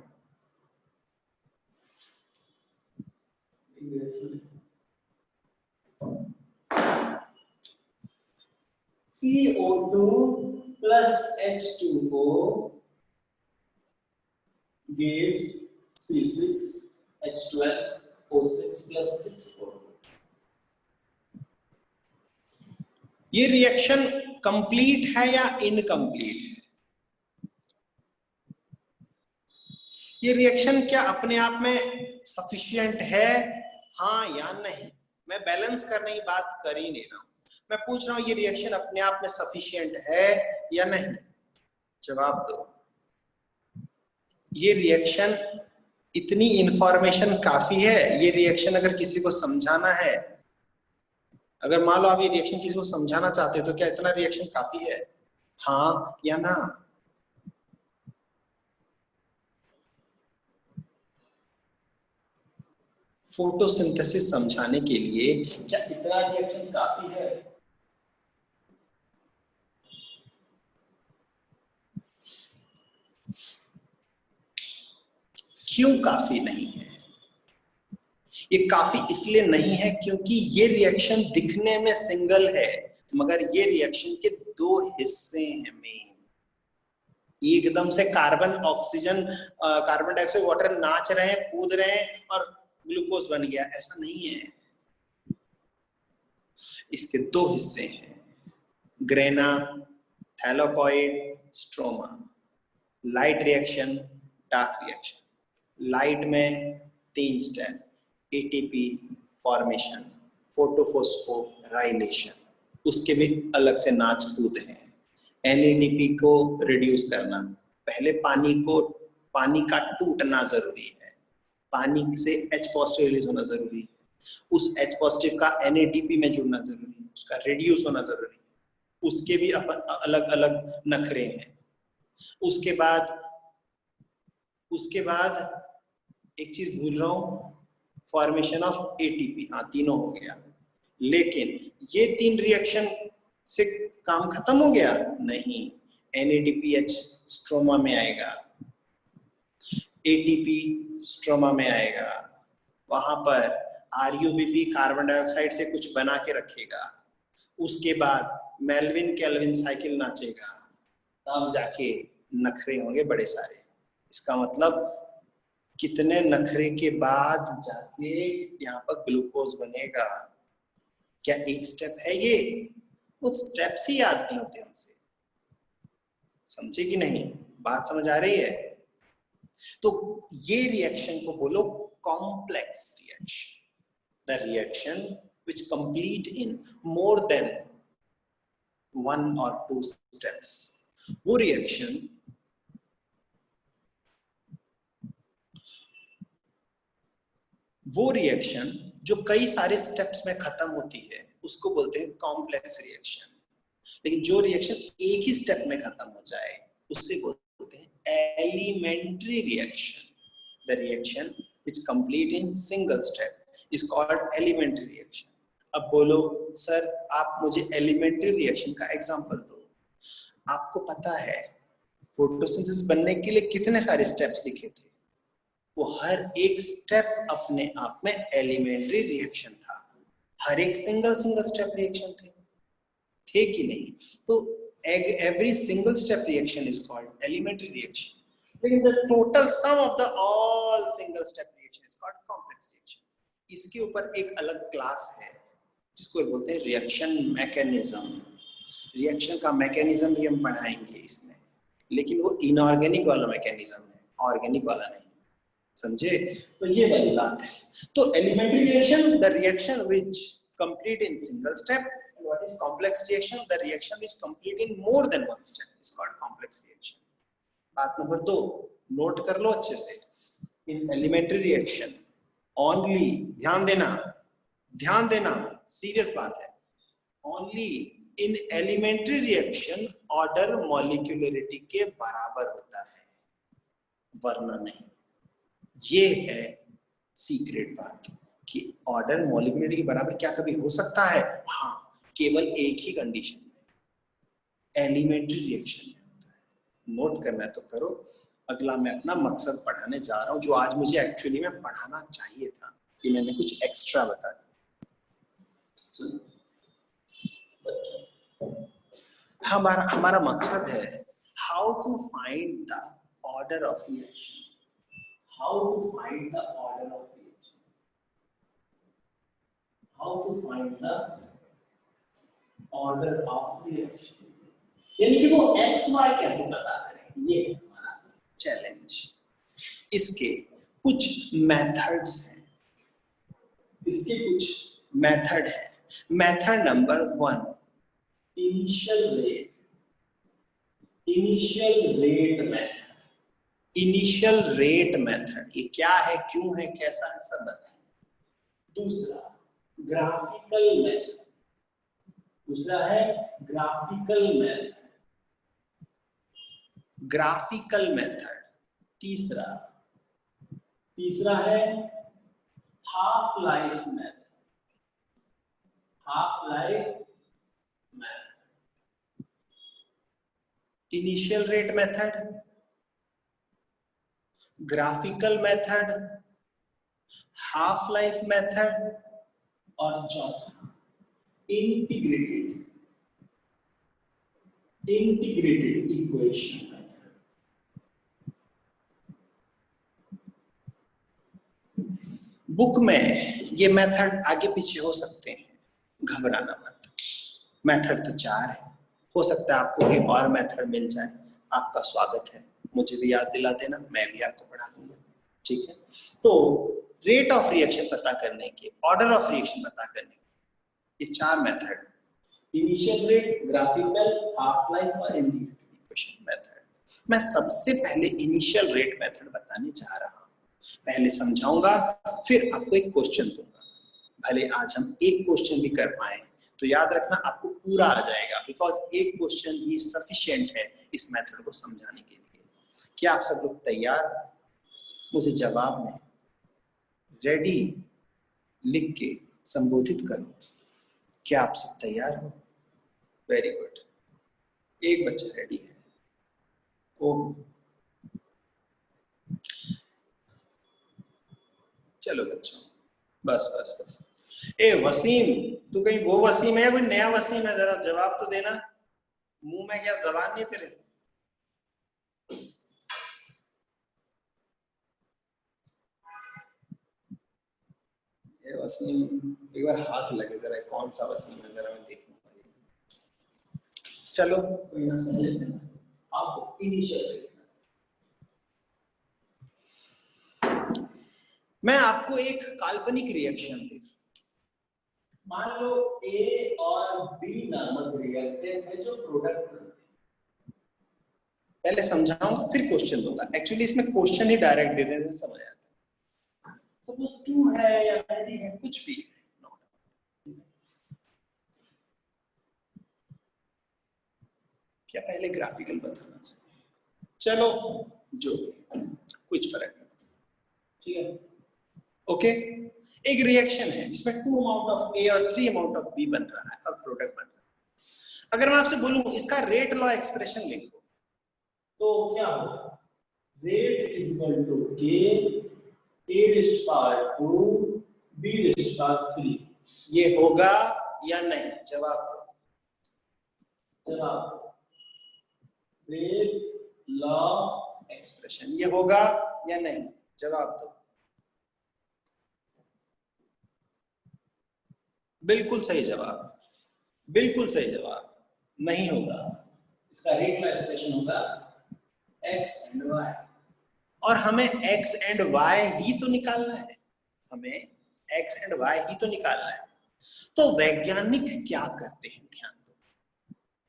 CO2 plus H2O gives C6H12O6 plus 6O2। ये रिएक्शन कंप्लीट है या इनकम्प्लीट है? ये रिएक्शन क्या अपने आप में सफिशिएंट है, हाँ या नहीं? मैं बैलेंस करने की बात कर ही नहीं रहा हूं, मैं पूछ रहा हूं ये रिएक्शन अपने आप में सफिशिएंट है या नहीं? जवाब दो। ये रिएक्शन इतनी इंफॉर्मेशन काफी है, ये रिएक्शन अगर किसी को समझाना है, अगर मान लो आप ये रिएक्शन किसी को समझाना चाहते हो तो क्या इतना रिएक्शन काफी है, हाँ या ना? फोटोसिंथेसिस समझाने के लिए क्या इतना रिएक्शन काफी है? क्यों काफी नहीं है? ये काफी इसलिए नहीं है क्योंकि ये रिएक्शन दिखने में सिंगल है, मगर ये रिएक्शन के दो हिस्से हैं मेन। एकदम से carbon oxygen carbon dioxide water नाच रहे हैं, कूद रहे हैं और ग्लूकोज बन गया, ऐसा नहीं है। इसके दो हिस्से हैं, grana, thylakoid, stroma. Light reaction, dark reaction. Light में 3 स्टेप, एटीपी फॉर्मेशन, फोटोफॉस्फोराइलेशन, उसके भी अलग से नाच कूद हैं। NADP को रिड्यूस करना, पहले पानी का टूटना जरूरी है, पानी से H पॉजिटिव रिलीज होना जरूरी है, उस H पॉजिटिव का NADP में जुड़ना जरूरी है, उसका रिड्यूस होना जरूरी है, उसके भी अपन अलग अलग नखरे हैं। उसके बाद एक चीज भूल रहा हूं, फॉर्मेशन ऑफ ATP, हाँ तीनों हो गया। लेकिन ये 3 रिएक्शन से काम खत्म हो गया? नहीं, NADPH स्ट्रोमा में आएगा, ATP स्ट्रोमा में आएगा, वहां पर RUBP कार्बन डाइऑक्साइड से कुछ बना के रखेगा, उसके बाद मेल्विन केल्विन साइकिल नाचेगा, तब जाके नखरे होंगे बड़े सारे। इसका मतलब कितने नखरे के बाद जाके यहाँ पर ग्लूकोज बनेगा। क्या एक स्टेप है ये? वो स्टेप्स ही याद नहीं होते हमसे, समझे कि नहीं? बात समझ आ रही है? तो ये रिएक्शन को बोलो complex reaction, the reaction which complete in more than 1 or 2 steps। वो रिएक्शन जो कई सारे स्टेप्स में खत्म होती है उसको बोलते हैं कॉम्प्लेक्स रिएक्शन। लेकिन जो रिएक्शन एक ही स्टेप में खत्म हो जाए उससे बोलते हैं elementary reaction. The reaction which complete in single step is called elementary reaction। अब बोलो सर आप मुझे एलिमेंट्री रिएक्शन का एग्जांपल दो। आपको पता है फोटोसिंथेसिस बनने के लिए कितने सारे स्टेप्स लिखे थे? वो हर एक स्टेप अपने आप में एलिमेंट्री रिएक्शन था, हर एक सिंगल स्टेप रिएक्शन थे कि नहीं? तो every single step reaction is called elementary reaction, लेकिन the total sum of the all single step reaction is called complex reaction। इसके ऊपर एक अलग क्लास है जिसको बोलते हैं रिएक्शन मैकेनिज्म। रिएक्शन का मैकेनिज्म भी हम पढ़ाएंगे इसमें, लेकिन वो इनऑर्गेनिक वाला मैकेनिज्म है, ऑर्गेनिक वाला नहीं, समझे? तो ये वाली बात है। तो elementary reaction, the reaction which complete in single step. What is complex reaction? The reaction is complete in more than one step is called complex reaction। बात नंबर 2 नोट कर लो अच्छे से। In elementary reaction only, ध्यान देना serious बात है, only in elementary reaction order molecularity के बराबर होता है, वरना नहीं। ये है सीक्रेट बात कि ऑर्डर मॉलिक्यूलरिटी के बराबर क्या कभी हो सकता है? हाँ, केवल एक ही कंडीशन में, एलिमेंट्री रिएक्शन में होता है। नोट करना है तो करो, अगला मैं अपना मकसद पढ़ाने जा रहा हूं, जो आज मुझे एक्चुअली में पढ़ाना चाहिए था, कि मैंने कुछ एक्स्ट्रा बता दिया। हमारा मकसद है how to find the order of reaction, how to find the order of reaction, how to find the order of reaction, यानी कि वो एक्स वाई कैसे पता करें, ये है हमारा चैलेंज। इसके कुछ मेथड्स हैं, इसके कुछ मेथड है। Method number 1, initial rate, initial rate method, initial rate method. ये क्या है, क्यों है, कैसा है, सब बताएं। दूसरा ग्राफिकल मेथड, दूसरा है ग्राफिकल मेथड, ग्राफिकल मेथड। तीसरा है half life method, half life method. Initial rate method, graphical method, half life method, और चौथा इंटीग्रेटेड इक्वेशन मेथड। बुक में ये मेथड आगे पीछे हो सकते हैं, घबराना मत। मेथड तो 4 है, हो सकता है आपको कोई और मेथड मिल जाए, आपका स्वागत है, मुझे भी याद दिला देना, मैं भी आपको पढ़ा दूंगा, ठीक है। तो रेट ऑफ रिएक्शन पता करने के, ऑर्डर ऑफ रिएक्शन पता करने के, ये 4 method, initial rate, graphical, half life और इंटीग्रेटेड इक्वेशन मेथड। मैं सबसे पहले इनिशियल रेट मेथड बताने जा रहा हूं। पहले समझाऊंगा, फिर आपको एक क्वेश्चन दूंगा। भले आज हम एक क्वेश्चन भी कर पाए तो याद रखना आपको पूरा आ जाएगा, बिकॉज एक क्वेश्चन ही सफिशिएंट है इस मेथड को समझाने के लिए। क्या आप सब लोग तैयार? मुझे जवाब में रेडी लिख के संबोधित करो। क्या आप सब तैयार हो? वेरी गुड, एक बच्चा रेडी है। ओह, चलो बच्चों, बस बस बस। ए वसीम, तू कहीं वो वसीम है, कोई नया वसीम है? जरा जवाब तो देना, मुंह में क्या जबान नहीं तेरे? ए वसीम, एक बार हाथ लगे जरा, कौन सा वसीम है, जरा मैं देखूंगा। चलो कोई ना, समझ लेते हैं। आपको इनिशियल, मैं आपको एक काल्पनिक रिएक्शन दे, मान लो ए और बी नामक रिएक्टेंट है जो प्रोडक्ट बनते हैं। पहले समझाऊंगा फिर क्वेश्चन दूंगा। एक्चुअली इसमें क्वेश्चन ही डायरेक्ट दे देते समझ आता है। सपोज 2 है या 3 है, कुछ भी, क्या पहले ग्राफिकल बताना चाहिए? चलो जो कुछ फर्क नहीं, ठीक है, ओके। एक रिएक्शन है जिसमें 2 अमाउंट ऑफ ए और 3 अमाउंट ऑफ बी बन रहा है और प्रोडक्ट बन रहा है। अगर मैं आपसे बोलूं इसका रेट लॉ एक्सप्रेशन लिखो, तो क्या होगा? Rate is equal to K A raise power 2 B raise power 3। ये होगा या नहीं? जवाब दो, जवाब दो। रेट लॉ एक्सप्रेशन ये होगा या नहीं? जवाब दो। बिल्कुल सही जवाब, बिल्कुल सही जवाब। नहीं होगा, इसका रेट लॉ एक्सप्रेशन होगा x एंड y, और हमें x एंड y ही तो निकालना है, हमें x एंड y ही तो निकालना है। तो वैज्ञानिक क्या करते हैं, ध्यान दो।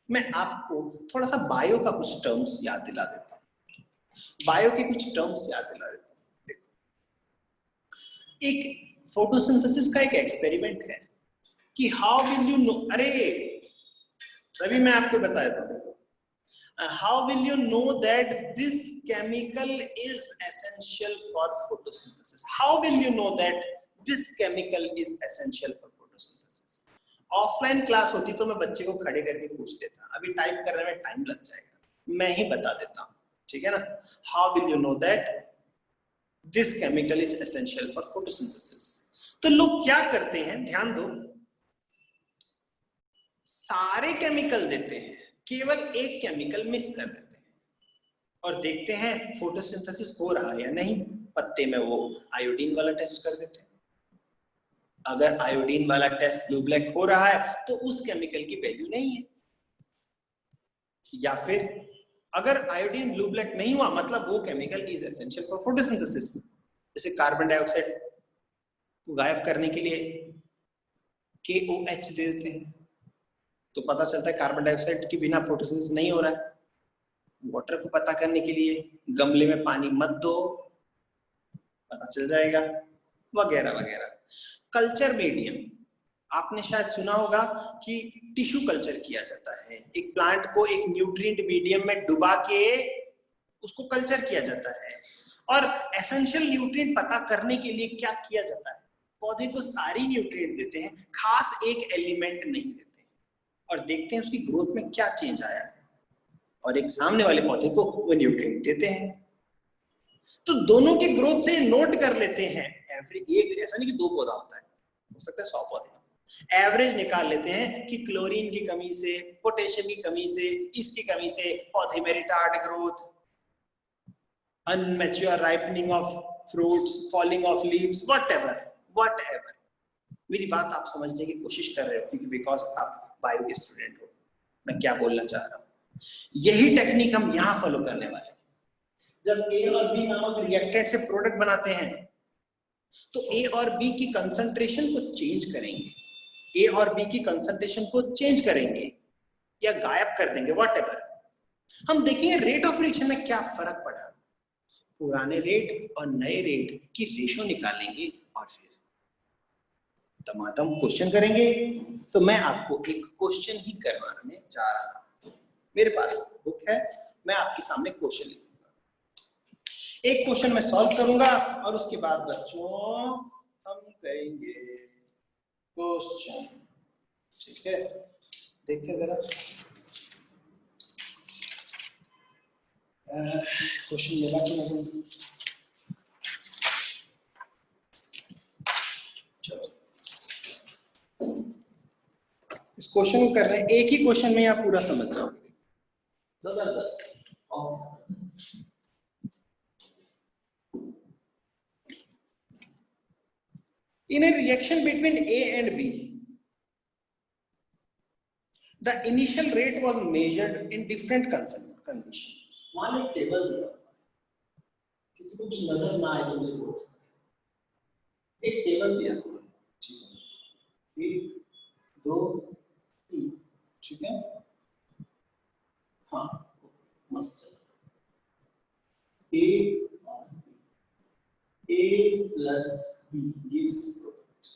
मैं आपको थोड़ा सा बायो का कुछ टर्म्स याद दिला देता हूं, बायो के कुछ टर्म्स याद दिला देता हूं। देखो, एक फोटोसिंथेसिस का एक एक्सपेरिमेंट है कि हाउ विल यू नो, अरे तभी मैं आपको बता देता हूं। How will you know that this chemical is essential for photosynthesis? How will you know that this chemical is essential for photosynthesis? Offline class होती तो मैं बच्चे को खड़े करके पूछ देता, अभी टाइप करने में टाइम लग जाएगा, मैं ही बता देता हूँ। ठीक है ना। How will you know that this chemical is essential for photosynthesis? तो लोग क्या करते हैं, ध्यान दो, सारे केमिकल देते हैं, केवल एक केमिकल मिस कर देते हैं और देखते हैं फोटोसिंथेसिस हो रहा है या नहीं। पत्ते में वो आयोडीन वाला टेस्ट कर देते हैं। अगर आयोडीन वाला टेस्ट ब्लू ब्लैक हो रहा है तो उस केमिकल की वैल्यू नहीं है। या फिर अगर आयोडीन ब्लू ब्लैक नहीं हुआ मतलब वो chemical is essential for photosynthesis. जैसे कार्बन डाइऑक्साइड को गायब करने के लिए KOH दे देते हैं, तो पता चलता है कार्बन डाइऑक्साइड के बिना फोटोसिंथेसिस नहीं हो रहा है। वाटर को पता करने के लिए गमले में पानी मत दो, पता चल जाएगा, वगैरह वगैरह। कल्चर मीडियम, आपने शायद सुना होगा कि टिश्यू कल्चर किया जाता है। एक प्लांट को एक न्यूट्रिएंट मीडियम में डुबा के उसको कल्चर किया जाता है। और एसेंशियल न्यूट्रिएंट पता करने के लिए क्या किया जाता है, पौधे को सारी न्यूट्रिएंट देते हैं, खास एक एलिमेंट नहीं देते, और देखते हैं उसकी ग्रोथ में क्या चेंज आया है, और एक सामने वाले पौधे को वो न्यूट्रिएंट देते हैं। तो दोनों के ग्रोथ से नोट कर लेते हैं एवरेज। एक ऐसा नहीं कि 2 पौधा होता है, हो सकता है 100 पौधे। एवरेज निकाल लेते हैं कि क्लोरीन की कमी से, पोटेशियम की कमी से, इसकी कमी से पौधे में retard growth, unmature ripening of fruits, falling of leaves, whatever. मेरी बात आप समझने की कोशिश कर रहे हो क्योंकि बिकॉज आप बायो के स्टूडेंट हो। मैं क्या बोलना चाह रहा हूं, यही टेक्निक हम यहां फॉलो करने वाले हैं। जब A और B नामक रिएक्टेंट से प्रोडक्ट बनाते हैं तो A और B की कंसंट्रेशन को चेंज करेंगे, A और B की कंसंट्रेशन को चेंज करेंगे या गायब कर देंगे, व्हाटएवर। हम देखेंगे रेट ऑफ रिएक्शन में क्या फर्क पड़ा। पुराने रेट और नए रेट की रेशो निकालेंगे और फिर दमादम क्वेश्चन करेंगे। तो मैं आपको एक क्वेश्चन ही करवाने जा रहा हूं। मेरे पास बुक है, मैं आपके सामने क्वेश्चन लिखूंगा। एक क्वेश्चन मैं सॉल्व करूंगा और उसके बाद बच्चों हम करेंगे क्वेश्चन, ठीक है। देखते हैं जरा क्वेश्चन मिला कि नहीं। चलो इस क्वेश्चन को कर रहे हैं, एक ही क्वेश्चन में आप पूरा समझ जाओगे। जबरदस्त। In a reaction between A and B, the initial rate was measured in different conditions. मान एक टेबल दिया, किसी को कुछ नजर ना आए तो मुझे बोल सकते हैं। एक टेबल दिया, ठीक है, 1 2 3, ठीक है, हाँ मस्त। A plus B gives product,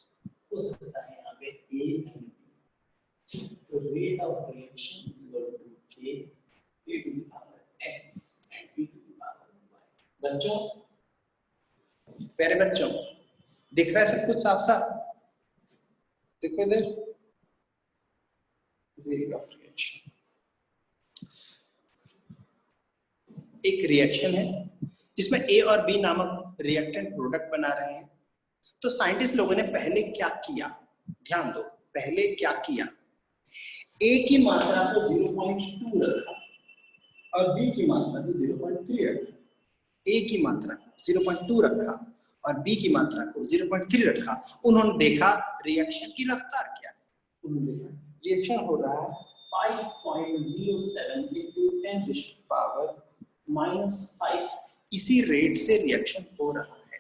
हो सकता है यहाँ पे A and B। तो rate of reaction is equal to K, A to the power X and B to the power Y। बच्चों, प्यारे बच्चों, दिख रहा है सब कुछ साफ साफ? देखो इधर, रेट ऑफ रिएक्शन, एक रिएक्शन है जिसमें A और B नामक रिएक्टेंट प्रोडक्ट बना रहे हैं। तो साइंटिस्ट लोगों ने पहले क्या किया, ध्यान दो, पहले क्या किया, A की मात्रा को 0.2 रखा और B की मात्रा को 0.3 रखा। A की मात्रा को 0.2 रखा और B की मात्रा को 0.3 रखा। उन्होंने देखा रिएक्शन की रफ्तार क्या है। उन्होंने देखा रिएक्शन हो रहा है 5.07 into 10 to the power -5। इसी रेट से रिएक्शन हो रहा है,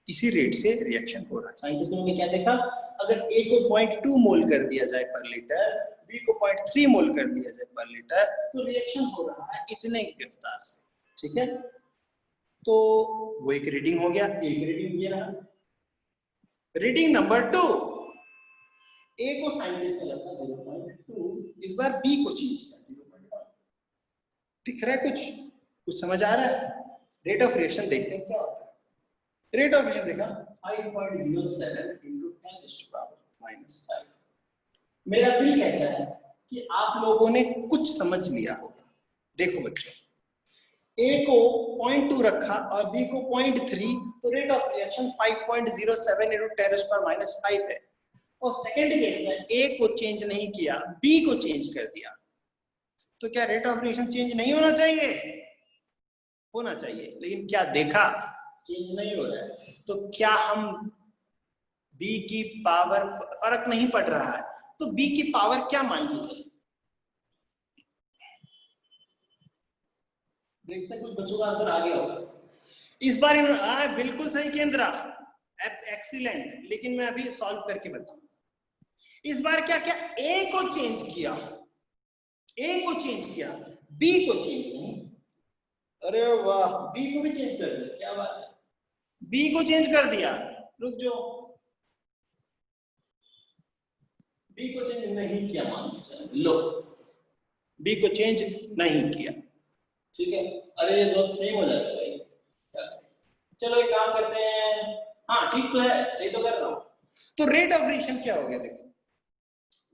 इसी रेट से रिएक्शन हो रहा है। साइंटिस्टों ने क्या देखा, अगर A को 0.2 मोल कर दिया जाए पर लीटर, B को 0.3 मोल कर दिया जाए पर लीटर, तो रिएक्शन हो रहा है इतने की रफ्तार से, ठीक है। तो वो एक रीडिंग हो गया, एक रीडिंग ये रहा। रीडिंग नंबर 2, A को साइंटिस्ट ने रखा 0.2, इस बार B को चेंज किया 0.1। दिख रहा है कुछ समझ आ रहा है? रेट ऑफ रिएक्शन देखते हैं क्या होता है। रेट ऑफ रिएक्शन देखा 5.07 into 10 to the power -5। मेरा दिल कहता है कि आप लोगों ने कुछ समझ लिया होगा। देखो बच्चों, A को 0.2 रखा और B को 0.3, तो रेट ऑफ रिएक्शन 5.07 × 10⁻⁵ है। और सेकंड केस में A को चेंज नहीं किया, B को चेंज कर दिया, तो क्या रेट ऑफ रिएक्शन चेंज नहीं होना चाहिए? होना चाहिए, लेकिन क्या देखा चेंज नहीं हो रहा है, तो क्या हम B की पावर, फर्क नहीं पड़ रहा है, तो B की पावर क्या माननी चाहिए? देखते कुछ बच्चों का आंसर आ गया होगा इस बार। बिल्कुल सही केंद्र, एक्सीलेंट, लेकिन मैं अभी सॉल्व करके बताऊं। इस बार क्या क्या A को चेंज किया, A को चेंज किया, B को चेंज नहीं। अरे वाह, B को भी चेंज कर दिया, क्या बात है, B को चेंज कर दिया। रुक जाओ, B को चेंज नहीं किया मान लीजिए, लो B को चेंज नहीं किया, ठीक है। अरे ये दोनों सेम हो जाता है भाई, चलो एक काम करते हैं, हाँ ठीक तो है, सही तो कर रहा हूं। तो रेट ऑफ रिएक्शन क्या हो गया देखो,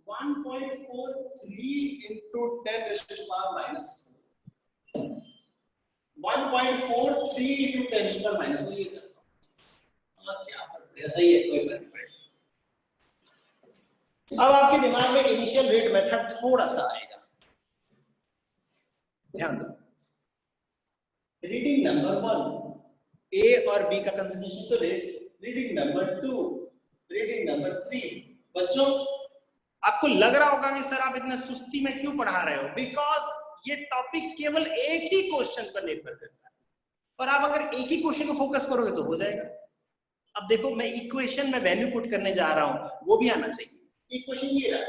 1.43 into 10⁻⁻⁴, 1.43 into 10⁻⁻⁴, ये करता हूं, क्या फर्क पड़ेगा, सही है, कोई फर्क नहीं पड़ेगा। अब आपके दिमाग में इनिशियल रेट मेथड थोड़ा सा आएगा, ध्यान दो। रीडिंग नंबर 1 A और B का कंसिडरेशन, तो रीडिंग नंबर 2, रीडिंग नंबर 3। बच्चों आपको लग रहा होगा कि सर आप इतने सुस्ती में क्यों पढ़ा रहे हो, बिकॉज ये टॉपिक केवल एक ही क्वेश्चन पर निर्भर करता है, और आप अगर एक ही क्वेश्चन को फोकस करोगे तो हो जाएगा। अब देखो, मैं इक्वेशन में वैल्यू पुट करने जा रहा हूं, वो भी आना चाहिए। इक्वेशन ये रहा,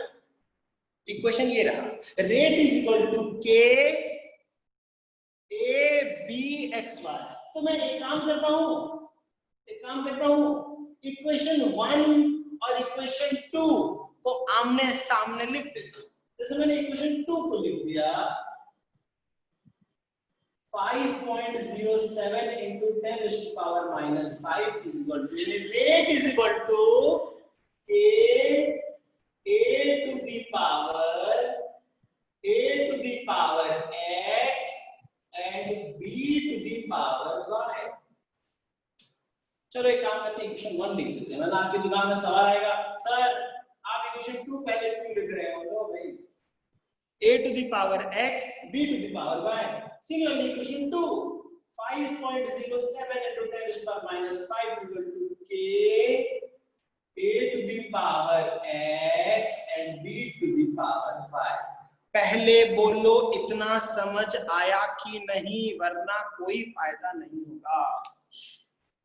इक्वेशन ये रहा, rate is equal to K A B X Y। तो मैं एक काम करता हूं, इक्वेशन 1 और इक्वेशन 2 को आमने सामने लिख देता हूं। जैसे मैंने इक्वेशन 2 को लिख दिया, 5.07 into 10⁻⁵ is equal to, rate is equal to A to the power X and B to the power Y। चलो एक काम करते हैं, इक्वेशन 1 लिख देते हैं, वरना आपके दिमाग में सवाल आएगा, सर आप इक्वेशन 2 पहले क्यों लिख रहे हो? लो भाई, A to the power X, B to the power Y। Similarly, equation 2, 5.07 into 10⁻⁵ is equal to K A to the power X and B to the power Y। पहले बोलो इतना समझ आया कि नहीं, वरना कोई फायदा नहीं होगा।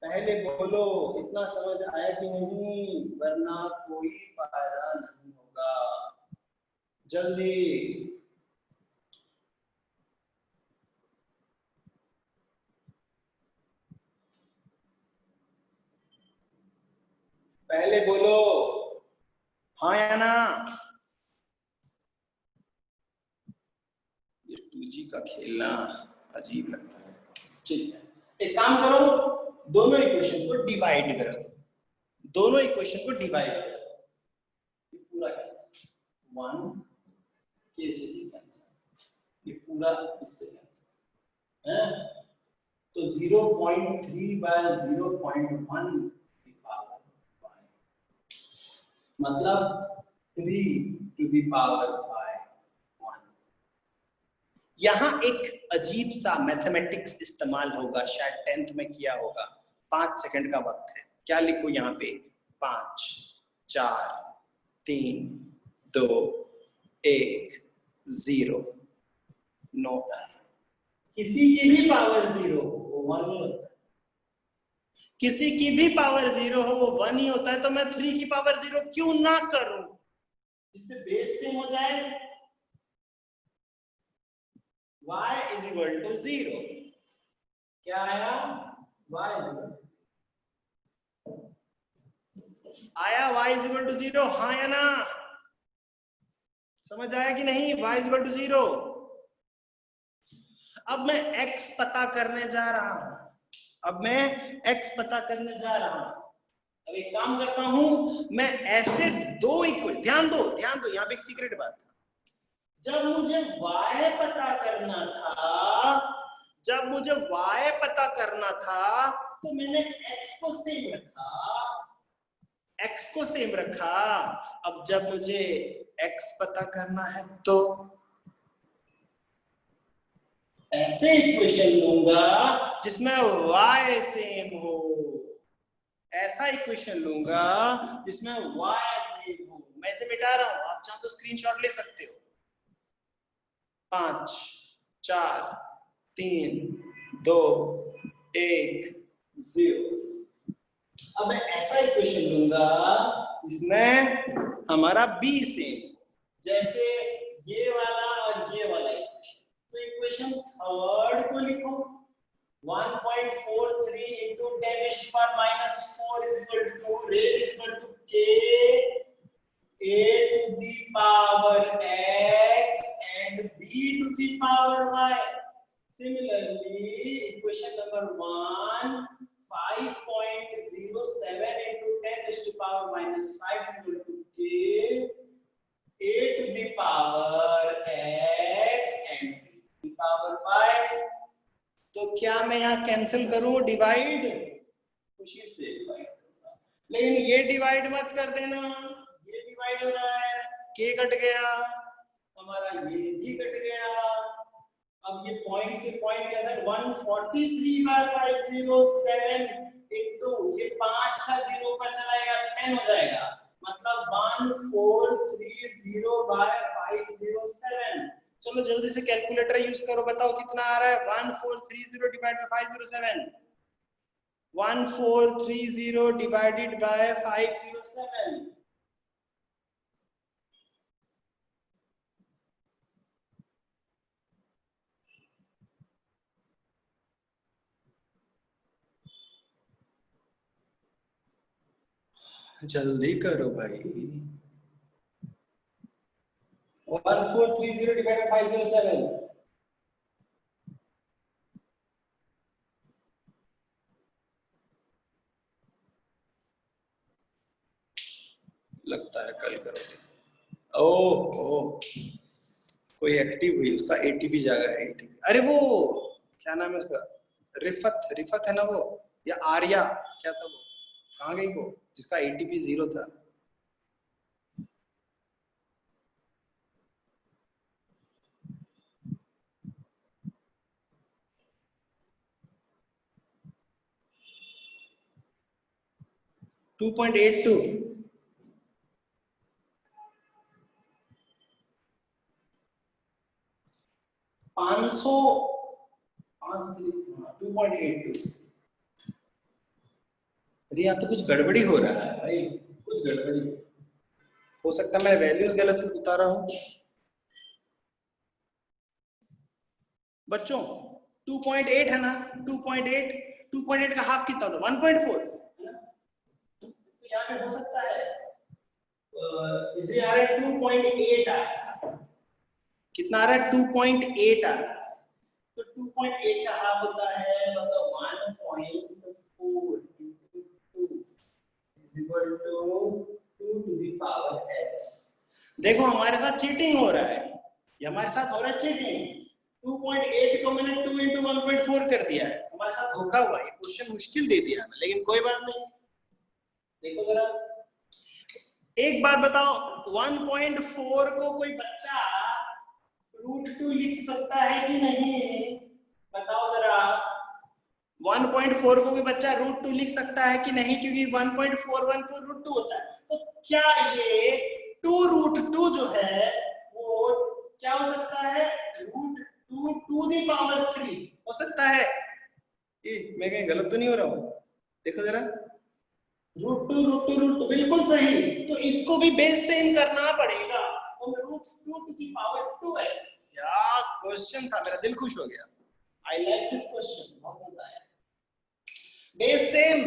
पहले बोलो इतना समझ आया कि नहीं, वरना कोई फायदा नहीं होगा। जल्दी पहले बोलो, हाँ या ना। ये 2G का खेलना अजीब लगता है। चलिए एक काम करो, दोनों इक्वेशन को डिवाइड कर दो, दोनों इक्वेशन को डिवाइड कर दो, ये पूरा कैंसिल, 1 के से भी कैंसिल, ये पूरा इससे कैंसिल है, तो 0.3 by 0.1 मतलब 3 to the power 1। यहां एक अजीब सा मैथमेटिक्स इस्तेमाल होगा, शायद 10th में किया होगा। 5 सेकंड का वक्त है, क्या लिखो यहाँ पे, 5 4 3 2 1 0। नोट है, किसी की भी पावर 0 वो 1 ही होता है, किसी की भी पावर 0 हो वो 1 ही होता है। तो मैं 3 की पावर 0 क्यों ना करूं, जिससे बेस सेम हो जाए। y is equal to 0, क्या आया, y is equal आया, y is equal to 0, हाँ या ना, समझ आया कि नहीं, y is equal to 0। अब मैं x पता करने जा रहा हूं, अब मैं x पता करने जा रहा हूं। अब एक काम करता हूं, मैं ऐसे दो इक्वल, ध्यान दो यहां पे एक सीक्रेट बात था, जब मुझे y पता करना था, जब मुझे y पता करना था तो मैंने x को सेम रखा, अब जब मुझे x पता करना है तो ऐसे इक्वेशन लूंगा जिसमें y सेम हो, ऐसा इक्वेशन लूंगा जिसमें y सेम हो। मैं इसे मिटा रहा हूं, आप चाहो तो स्क्रीनशॉट ले सकते हो। 5 4 3 2 1 0। अब मैं ऐसा इक्वेशन लूंगा इसमें हमारा b सेम, जैसे ये वाला और ये वाला इक्वेशन। तो इक्वेशन थर्ड को लिखो, 1.43 into 10 raised to power minus 4 is equal to rate is equal to k a to the power x and b to the power y. Similarly, equation number 1, 5.07 into 10 raised to power minus 5 is equal to k a to the power x and b to the power y. तो क्या मैं यहाँ cancel करूं, divide? खुशी से divide करूंगा, लेकिन ये डिवाइड मत कर देना, ये डिवाइड हो रहा है, k कट गया, हमारा ये भी कट गया। अब ये पॉइंट से पॉइंट कैसे, 143/507 इनटू ये 5 का 0 पर चलाएगा 10 हो जाएगा, मतलब 1430/507। चलो जल्दी से कैलकुलेटर यूज करो, बताओ कितना आ रहा है। 1430 डिवाइड बाय 507, 1430 डिवाइडेड बाय 507। जल्दी करो भाई। 1430 डिवाइडेड बाय 507, लगता है कल करोगे। ओ कोई एक्टिव हुई, उसका एटीपी जागा है। एटीपी, अरे वो क्या नाम है उसका, रिफत है ना वो, या आर्या क्या था वो, कहाँ गई वो जिसका एटीपी 0 था? टू 2.82 500 2.82। अरे यहाँ तो कुछ गड़बड़ी हो रहा है भाई, कुछ गड़बड़ी हो सकता है, मैं वैल्यूज गलत उतारा हूँ। बच्चों 2.8 है ना, 2.8 का हाफ कितना होता है? 1.4। तो यहाँ पे हो सकता है इसे आ रहा है 2.8 आ रहा है, कितना आ रहा है? 2.8 आ रहा है। तो 2.8 का हाफ होता है मतलब 1.4 into 2 is equal to 2 to the power x। देखो हमारे साथ चीटिंग हो रहा है, ये हमारे साथ हो रहा है चीटिंग। 2.8 को मैंने 2 into 1.4 कर दिया है, हमारे साथ धोखा हुआ है। क्वेश्चन मुश्किल दे दिया हमें, लेकिन कोई बात नहीं। देखो जरा एक बात बताओ, 1.4 को कोई बच्चा √2 लिख सकता है कि नहीं? बताओ जरा, 1.4 को कोई बच्चा √2 लिख सकता है कि नहीं? क्योंकि 1.414 √2 होता है। तो क्या ये 2√2 जो है वो क्या हो सकता है? √2 to the power 3 हो सकता है? मैं कहीं गलत तो नहीं हो रहा हूँ? देखो जरा, √2 बिल्कुल सही। तो इसको भी बेस सेम करना पड़ेगा, तो √2 to the power 2x। क्या क्वेश्चन था, मेरा दिल खुश हो गया। I like this question, बहुत मजा आया। बेस सेम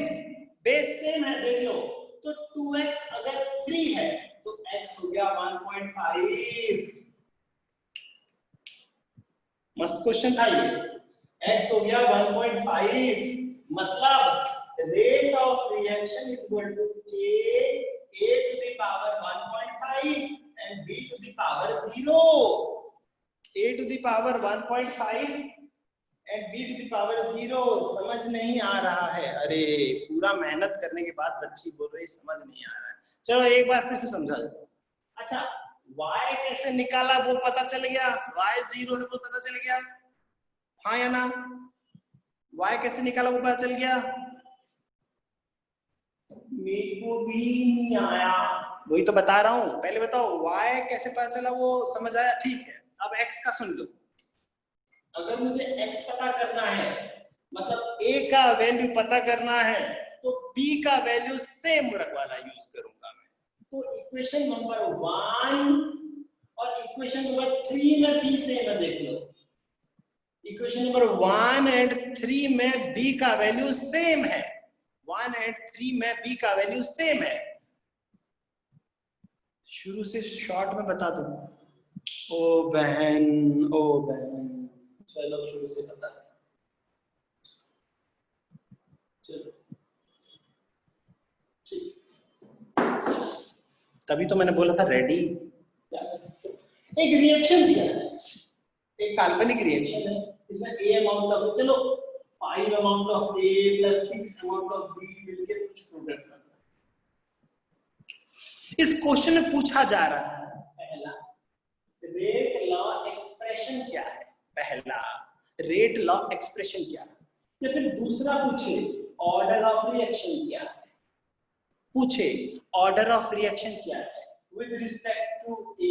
है, देख लो। तो 2x अगर 3 है तो x हो गया 1.5। मस्त क्वेश्चन था ये। x हो गया 1.5, मतलब rate of reaction is equal to k a to the power 1.5 and b to the power 0। a to the power 1.5 and b to the power 0 समझ नहीं आ रहा है। अरे पूरा मेहनत करने के बाद बच्ची बोल रही समझ नहीं आ रहा है। चलो एक बार फिर से समझा दो। अच्छा y कैसे निकाला वो पता चल गया, y 0 है वो पता चल गया, हाँ या ना? y कैसे निकाला वो पता चल गया? मेरे को भी नहीं आया, वही तो बता रहा हूं। पहले बताओ y कैसे पता चला वो समझ आया, ठीक है। अब x का सुन लो। अगर मुझे x पता करना है, मतलब a का वैल्यू पता करना है, तो b का वैल्यू सेम वाला यूज करूंगा मैं। तो इक्वेशन नंबर 1 और इक्वेशन नंबर 3 में b सेम है, देख लो। इक्वेशन नंबर 1 एंड 3 में b का वैल्यू सेम है। 1 एंड 3 में b का वैल्यू सेम है। शुरू से शॉर्ट में बता दो। ओ बहन, ओ बहन, चलो शुरू से बता दो। चलो ठीक, तभी तो मैंने बोला था रेडी। एक रिएक्शन दिया है, एक काल्पनिक रिएक्शन है, इसमें a अमाउंट ऑफ, चलो 5 amount of a plus 6 amount of b मिलके कुछ प्रोडक्ट करना है। इस क्वेश्चन में पूछा जा रहा है पहला रेट लॉ एक्सप्रेशन क्या है, पहला रेट लॉ एक्सप्रेशन क्या है, या फिर दूसरा पूछे ऑर्डर ऑफ रिएक्शन क्या है, पूछे ऑर्डर ऑफ रिएक्शन क्या है with respect to a,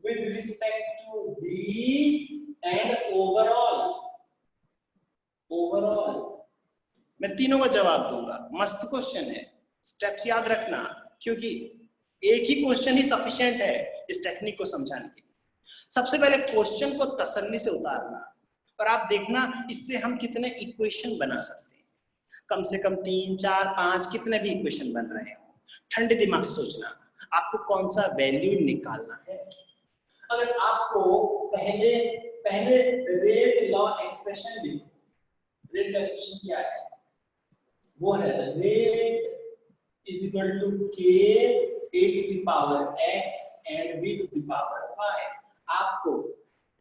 with respect to b and overall मैं तीनों का जवाब दूंगा। मस्त क्वेश्चन है, स्टेप्स याद रखना, क्योंकि एक ही क्वेश्चन ही सफिशिएंट है इस टेक्निक को समझाने के लिए। सबसे पहले क्वेश्चन को तसल्ली से उतारना, और आप देखना इससे हम कितने इक्वेशन बना सकते हैं। कम से कम 3, 4, 5 कितने भी इक्वेशन बन रहे हो, ठंडे दिमाग से सोचना आपको कौन सा वैल्यू निकालना है। अगर आपको पहले रेट लॉ एक्सप्रेशन लिखो। रेट लॉ एक्सप्रेशन क्या है? वो है rate is equal to k a to the power x and b to the power y। आपको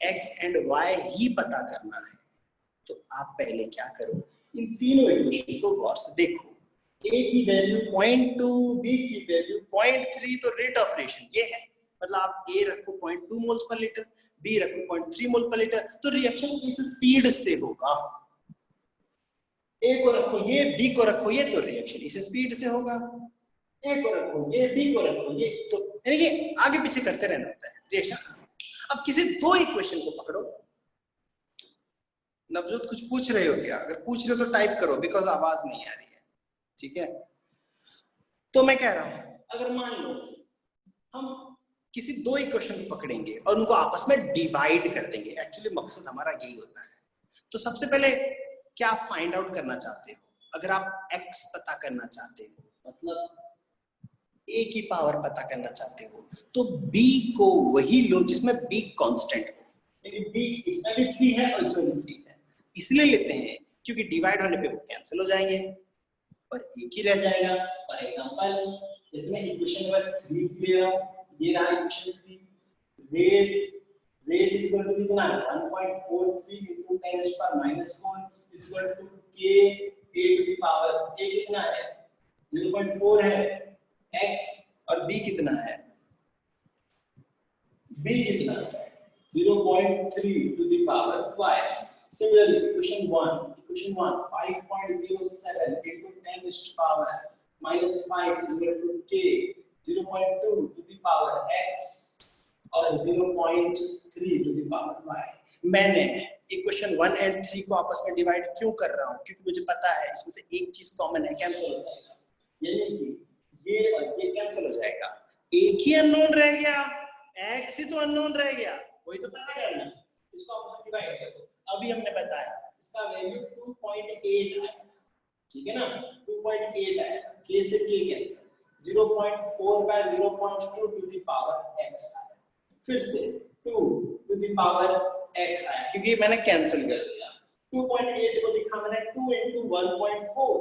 x एंड y ही पता करना है, तो आप पहले क्या करो, इन तीनों इक्वेशन को गौर से देखो। a की वैल्यू 0.2, b की वैल्यू 0.3, तो रेट ऑफ रिएक्शन ये है, मतलब आप a रखो 0.2 मोल्स पर लीटर, b रखो 0.3 मोल पर लीटर, तो रिएक्शन इस स्पीड से होगा। a को रखो ये, b को रखो ये, तो रिएक्शन इस स्पीड से होगा। a को रखो ये, b को रखो ये, तो यानी कि आगे पीछे करते रहना होता है रिएक्शन। अब किसी दो इक्वेशन को पकड़ो। नवजोत कुछ पूछ रहे हो क्या? अगर पूछ रहे हो तो टाइप करो, बिकॉज आवाज नहीं आ रही है, ठीक है? तो मैं कह रहा हूं, अगर मान लो हम किसी दो इक्वेशन को पकड़ेंगे और उनको आपस में डिवाइड कर देंगे, एक्चुअली मकसद हमारा यही होता है। तो सबसे पहले क्या फाइंड आउट करना चाहते हो? अगर आप x पता करना चाहते हो, मतलब a की पावर पता करना चाहते हो, तो b को वही लो जिसमें b कांस्टेंट हो, यानी b इसमें भी 3 है और इसमें भी 3 है। इसलिए लेते हैं क्योंकि डिवाइड होने पे वो कैंसिल हो जाएंगे और एक ही रह जाएगा। फॉर एग्जांपल इसमें इक्वेशन नंबर 3 ले रहा हूं, ये रहा equation 3। Rate is equal to कितना है? 1.43 into 10⁻⁻4 is equal to k a to the power a कितना है? 0.4 है x, और b कितना है? b कितना है? 0.3 to the power y। Similarly, equation 1 5.07 into 10 to the power -5 is equal to k 0.2 to the power x और 0.3 to the power y। मैंने इक्वेशन 1 एंड 3 को आपस में डिवाइड क्यों कर रहा हूं? क्योंकि मुझे पता है इसमें से एक चीज कॉमन है, कैंसिल हो जाएगा, यानी कि ये और ये कैंसिल हो जाएगा। एक ही अननोन रह गया, x ही तो अननोन रह गया, वही तो पता करना है। इसको आपस में डिवाइड कर दो। अभी हमने बताया इसका वैल्यू 2.8 आया, ठीक है ना? 2.8 आया, k से k कैंसिल, 0.4 का 0.2 टू द पावर x आया, फिर से 2 टू द पावर x आया, क्योंकि मैंने कैंसिल कर दिया। 2.8 को लिखा मैंने 2 into 1.4,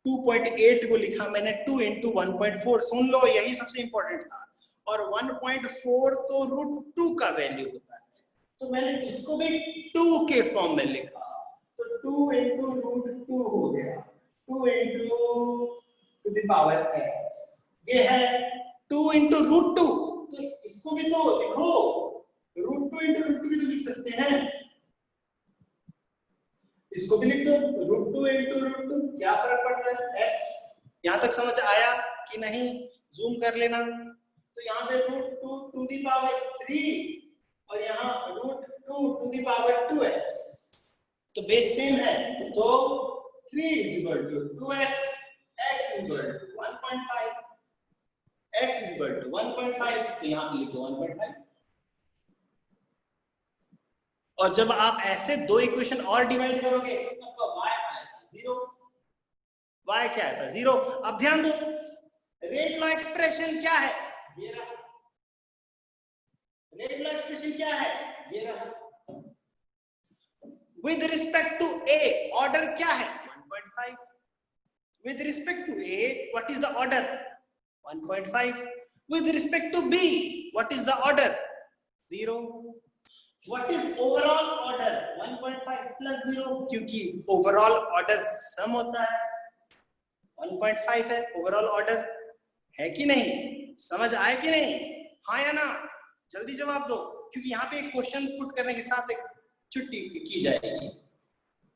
2.8 को लिखा मैंने 2 into 1.4। सुन लो, यही सबसे इंपॉर्टेंट था। और 1.4 तो √2 का वैल्यू होता है, तो मैंने इसको भी 2 के फॉर्म में लिखा, तो 2 इंटू रूट 2 हो गया, 2 into two the power x, ये है 2 इंटू रूट 2, तो इसको भी तो लिखो, रूट 2 इंटू रूट 2 भी तो लिख सकते हैं, इसको भी लिख दो, रूट 2 इंटू रूट 2, क्या फर्क पड़ता है x। यहां तक समझ आया कि नहीं? जूम कर लेना, तो यहाँ पे रूट 2 टू दी पावर 3 और यहाँ root 2 to the power 2x, तो बेस सेम है, तो 3 is equal to 2x, x is equal to 1.5, x is equal to 1.5, तो यहाँ पे लिख दो 1.5। और जब आप ऐसे दो इक्वेशन और डिवाइड करोगे तो आपका y आएगा 0, y क्या आया था 0। अब ध्यान दो, रेट लॉ एक्सप्रेशन क्या है, ये रहा, रेट लॉ एक्सप्रेशन क्या है, ये रहा, with respect to a order क्या है 1.5, with respect to a what is the order 1.5, with respect टू b what is the order 0, what is overall order 1.5 plus 0, क्योंकि ओवरऑल ऑर्डर सम होता है, 1.5 है ओवरऑल ऑर्डर, है कि नहीं? समझ आए कि नहीं? हाँ या ना? जल्दी जवाब दो, क्योंकि यहाँ पे एक क्वेश्चन पुट करने के साथ एक छुट्टी की जाएगी।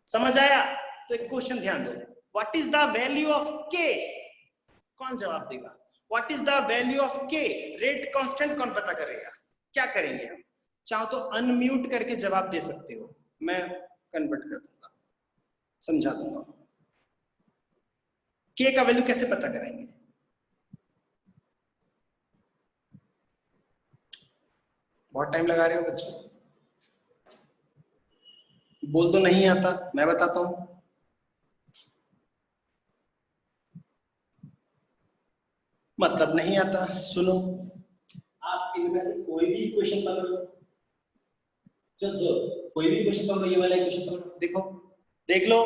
समझ आया? तो एक क्वेश्चन ध्यान दो, what is the value of k, कौन जवाब देगा? What is the value of k, rate constant कौन पता करेगा? क्या करेंगे हम? चाहो तो अनम्यूट करके जवाब दे सकते हो, मैं कन्वर्ट कर दूंगा, समझा दूंगा। k का वैल्यू कैसे पता करेंगे? बहुत टाइम लगा रहे हो बच्चों, बोल तो नहीं आता, मैं बताता हूं। मतलब नहीं आता, सुनो, आप इनमें से कोई भी इक्वेशन पकड़ो, चलो कोई भी क्वेश्चन पकड़ो, ये वाला इक्वेशन पकड़ो, देखो देख लो,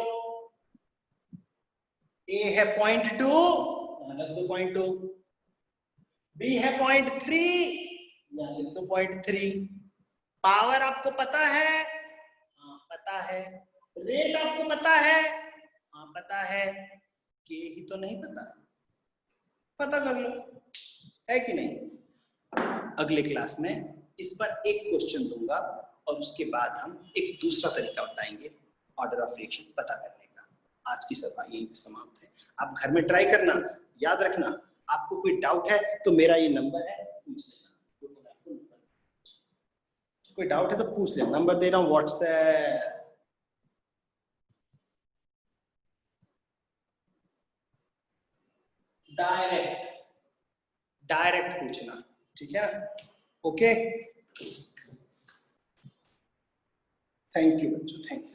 a है 0.2, यहां लिख दो 0.2, b है 0.3, यहां लिख दो 0.3, पावर आपको पता है, हाँ पता है, रेट आपको पता है, हाँ पता है, के ही तो नहीं पता, पता कर लो, है कि नहीं? अगले क्लास में इस पर एक क्वेश्चन दूंगा और उसके बाद हम एक दूसरा तरीका बताएंगे ऑर्डर ऑफ रिएक्शन पता करने का। आज की सभा यहीं पे समाप्त है, आप घर में ट्राई करना, याद रखना, आपको कोई डाउट है तो मेरा ये नंबर है, पूछ लेना, कोई डाउट है तो पूछ लेना, नंबर दे रहा हूँ व्हाट्सएप, डायरेक्ट पूछना, ठीक है ना? ओके, थैंक यू बच्चों, थैंक यू।